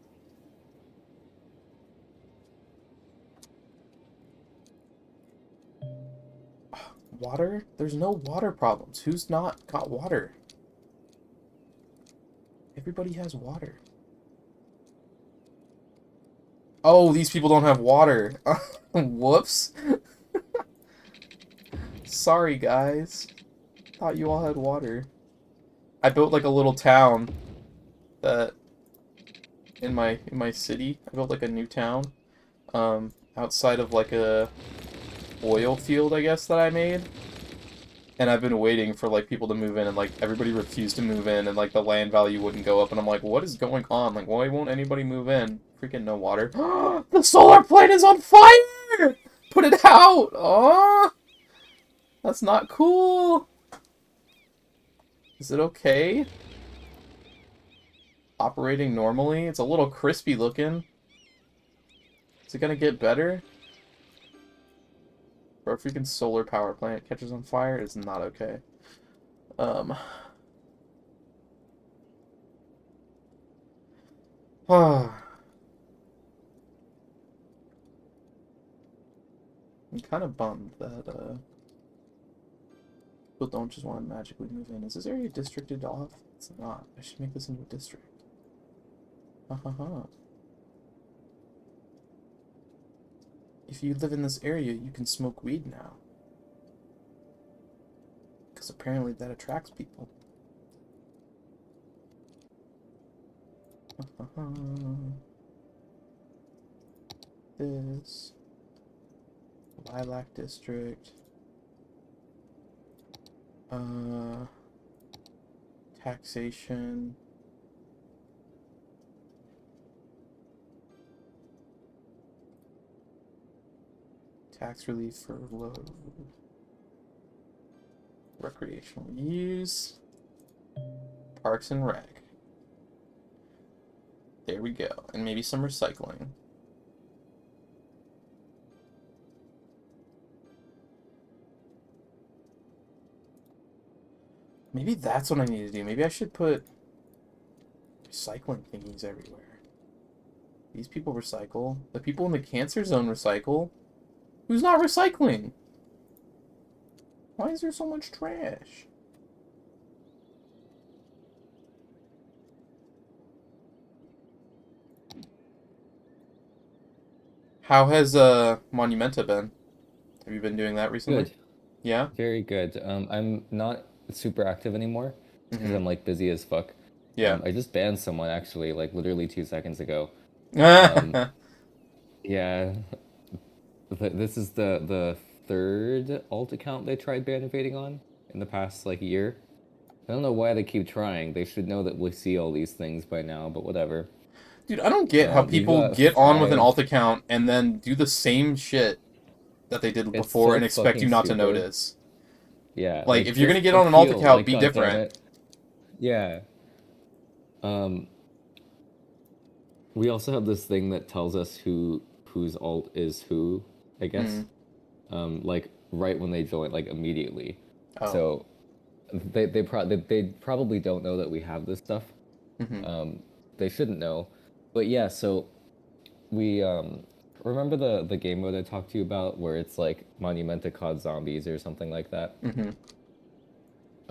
Water? There's no water problems. Who's not got water? Everybody has water. Oh, these people don't have water. Whoops. Sorry, guys. Thought you all had water. I built like a little town that in my city. I built like a new town outside of like a oil field, I guess, that I made. And I've been waiting for like people to move in, and like everybody refused to move in, and like the land value wouldn't go up, and I'm like, what is going on? Like, why won't anybody move in? Freaking no water. The solar plate is on fire! Put it out! Oh, that's not cool. Is it okay? Operating normally? It's a little crispy looking. Is it gonna get better? Or a freaking solar power plant catches on fire is not okay. Um. I'm kind of bummed that people don't just want to magically move in. Is this area districted off? It's not. I should make this into a district. Ha ha ha. If you live in this area, you can smoke weed now. Because apparently that attracts people. Ha ha ha. This. Lilac District. Taxation. Tax relief for low recreational use. Parks and Rec. There we go. And maybe some recycling. Maybe that's what I need to do. Maybe I should put recycling thingies everywhere. These people recycle. The people in the cancer zone recycle. Who's not recycling? Why is there so much trash? How has Monumenta been? Have you been doing that recently? Good. Yeah? Very good. I'm not super active anymore because Mm-hmm. I'm like busy as fuck. Yeah. I just banned someone actually, like literally 2 seconds ago. Um, yeah, this is the third alt account they tried ban invading on in the past like year. I don't know why they keep trying. They should know that we see all these things by now, but whatever. Dude, I don't get how We've people got get on with an alt 5. account and then do the same shit that they did It's before so and expect you fucking not to stupid. notice. Yeah, Like, like if you're gonna just get on an alt appeal. account, Like, be god damn different. it. Yeah. Um, we also have this thing that tells us whose alt is who, I guess. Mm. Like right when they join, like immediately. Oh. So they probably don't know that we have this stuff. Mm-hmm. They shouldn't know. But yeah, so we remember the game mode I talked to you about where it's like Monumenta COD Zombies or something like that. Mm-hmm.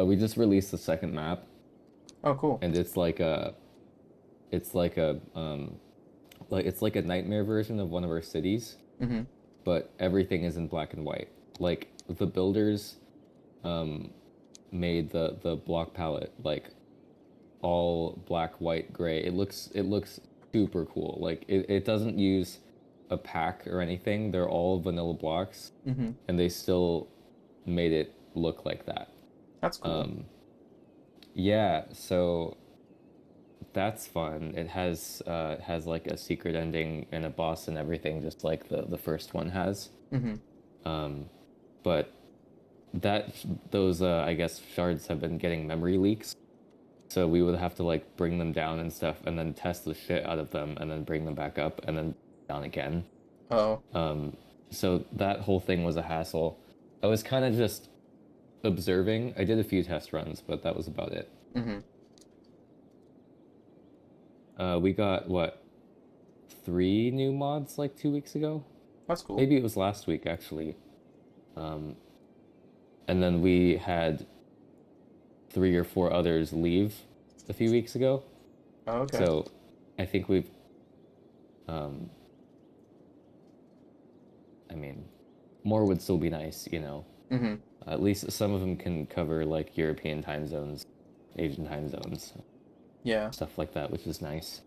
we just released the second map, Oh, cool. and it's like a nightmare version of one of our cities, Mm-hmm. but everything is in black and white. Like the builders um made the block palette like all black, white, gray. It looks super cool. Like it doesn't use a pack or anything. They're all vanilla blocks, Mm-hmm. and they still made it look like that. That's cool. Um, yeah, so that's fun. It has like a secret ending and a boss and everything, just like the first one has. Mm-hmm. Um, but that those I guess shards have been getting memory leaks. So we would have to like bring them down and stuff, and then test the shit out of them, and then bring them back up, and then down again. Oh. Um, so that whole thing was a hassle. I was kind of just observing. I did a few test runs, but that was about it. Mm-hmm. We got what, 3 new mods like 2 weeks ago? That's cool. Maybe it was last week actually. Um, and then we had 3 or 4 others leave a few weeks ago. Oh, okay. So I think we've um, I mean, more would still be nice, you know. Mm-hmm. At least some of them can cover like European time zones, Asian time zones, Yeah. stuff like that, which is nice.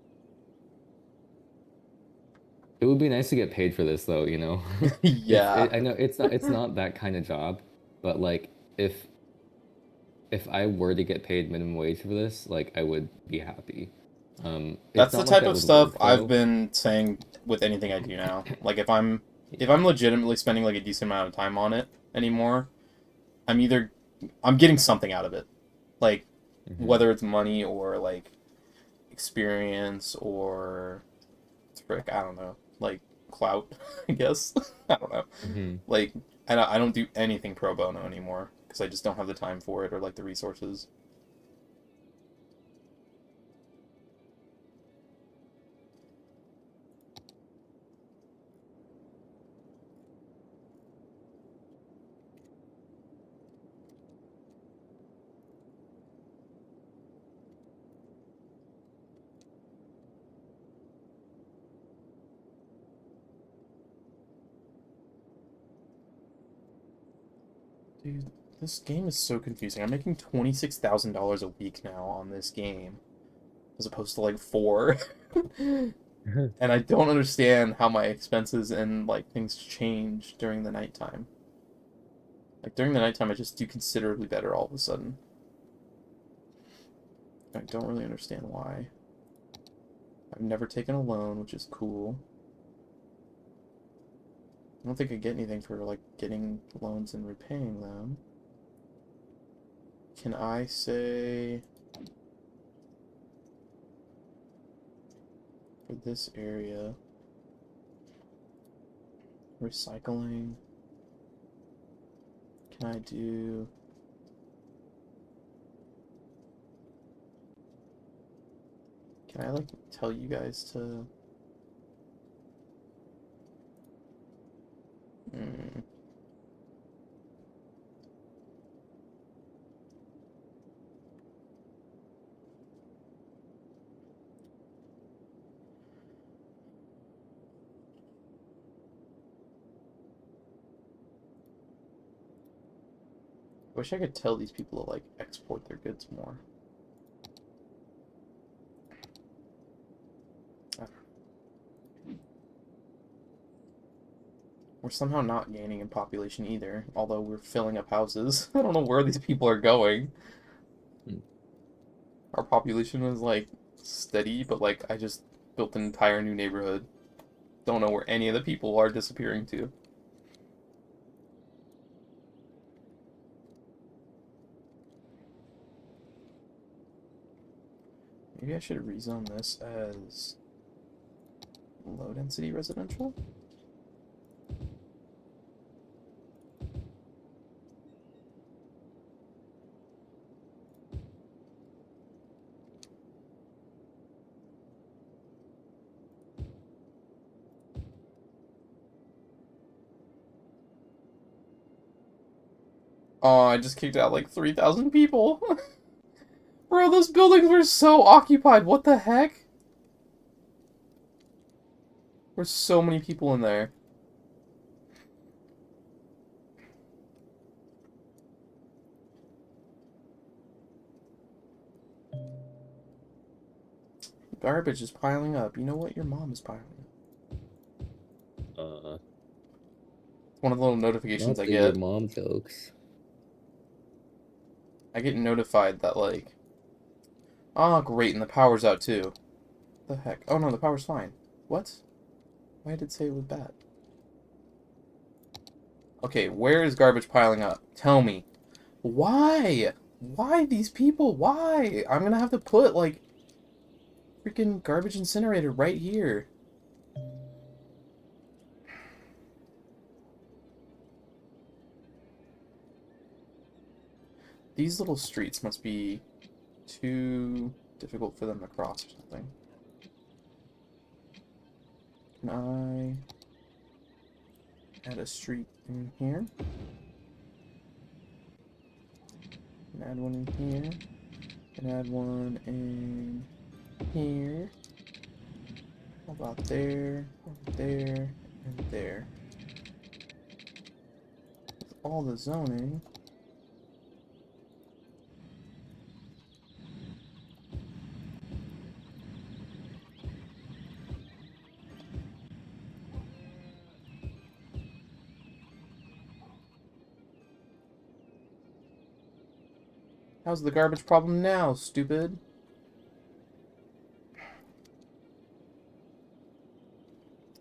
It would be nice to get paid for this, though, you know. Yeah. I know it's not that kind of job, but like if I were to get paid minimum wage for this, like I would be happy. That's It's the not like type that of with stuff work I've though. been saying with anything I do now. Like if Yeah. I'm legitimately spending like a decent amount of time on it anymore, I'm either I'm getting something out of it. Like Hmm. whether it's money or like experience or frick, I don't know. Like clout, I guess. I don't know. Hmm. Like I don't do anything pro bono anymore because I just don't have the time for it or like the resources. Dude, this game is so confusing. I'm making $26,000 a week now on this game, as opposed to like four. And I don't understand how my expenses and like things change during the nighttime. Like during the nighttime, I just do considerably better all of a sudden. I don't really understand why. I've never taken a loan, which is cool. I don't think I get anything for like getting loans and repaying them. Can I say for this area, recycling? Can I do? Can I like tell you guys to? Hmm. I wish I could tell these people to like export their goods more. Uh, We're somehow not gaining in population either, although we're filling up houses. I don't know where these people are going. Our population is like steady, but like I just built an entire new neighborhood. Don't know where any of the people are disappearing to. Maybe I should rezone this as low density residential? Oh, I just kicked out like 3,000 people. Bro, those buildings were so occupied. What the heck? There's so many people in there. Garbage is piling up. You know what? Your mom is piling up. It's one of the little notifications Not I the your get. mom jokes. I get notified that, like... Oh, great, and the power's out, too. What the heck? Oh, no, the power's fine. What? Why did it say it was bad? Okay, where is garbage piling up? Tell me. Why? Why these people? Why? I'm gonna have to put, like, freaking garbage incinerator right here. These little streets must be too difficult for them to cross or something. Can I add a street in here? Can add one in here. Can add one in here. How about there, and there, and there. With all the zoning. How's the garbage problem now, stupid?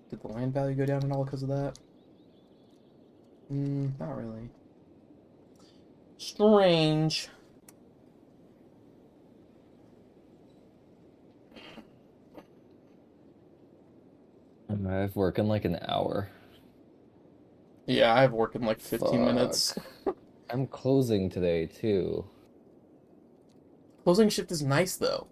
Did the land value go down at all because of that? Not really. Strange. I have work in like an hour. Yeah, I have work in like 15 minutes. Fuck. I'm closing today too. Closing shift is nice though.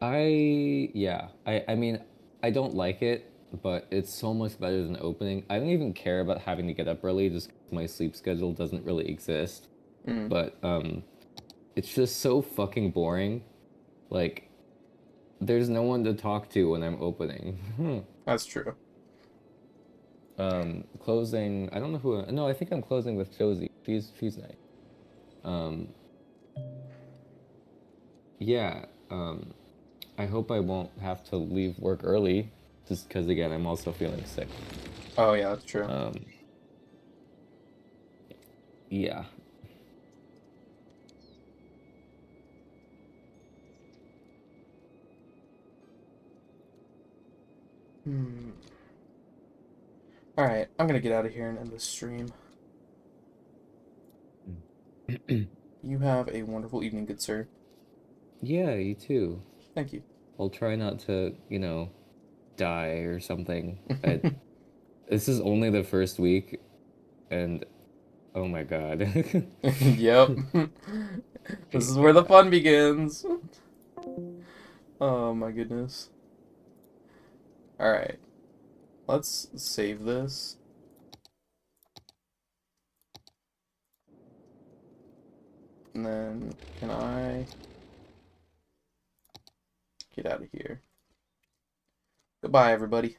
Yeah. I mean, I don't like it, but it's so much better than opening. I don't even care about having to get up early just 'cause my sleep schedule doesn't really exist. Mm, But it's just so fucking boring. Like there's no one to talk to when I'm opening. that's true. Closing, I don't know who. No, I think I'm closing with Josie. She's nice. Um, yeah. I hope I won't have to leave work early, just because again I'm also feeling sick. Oh yeah, that's true. Yeah. Alright, I'm gonna get out of here and end this stream. You have a wonderful evening, good sir. Yeah, you too. Thank you. I'll try not to, die or something. This is only the first week, and oh my god. Yep. This is where the fun begins. Oh my goodness. Alright. Let's save this. And then, can I get out of here? Goodbye, everybody.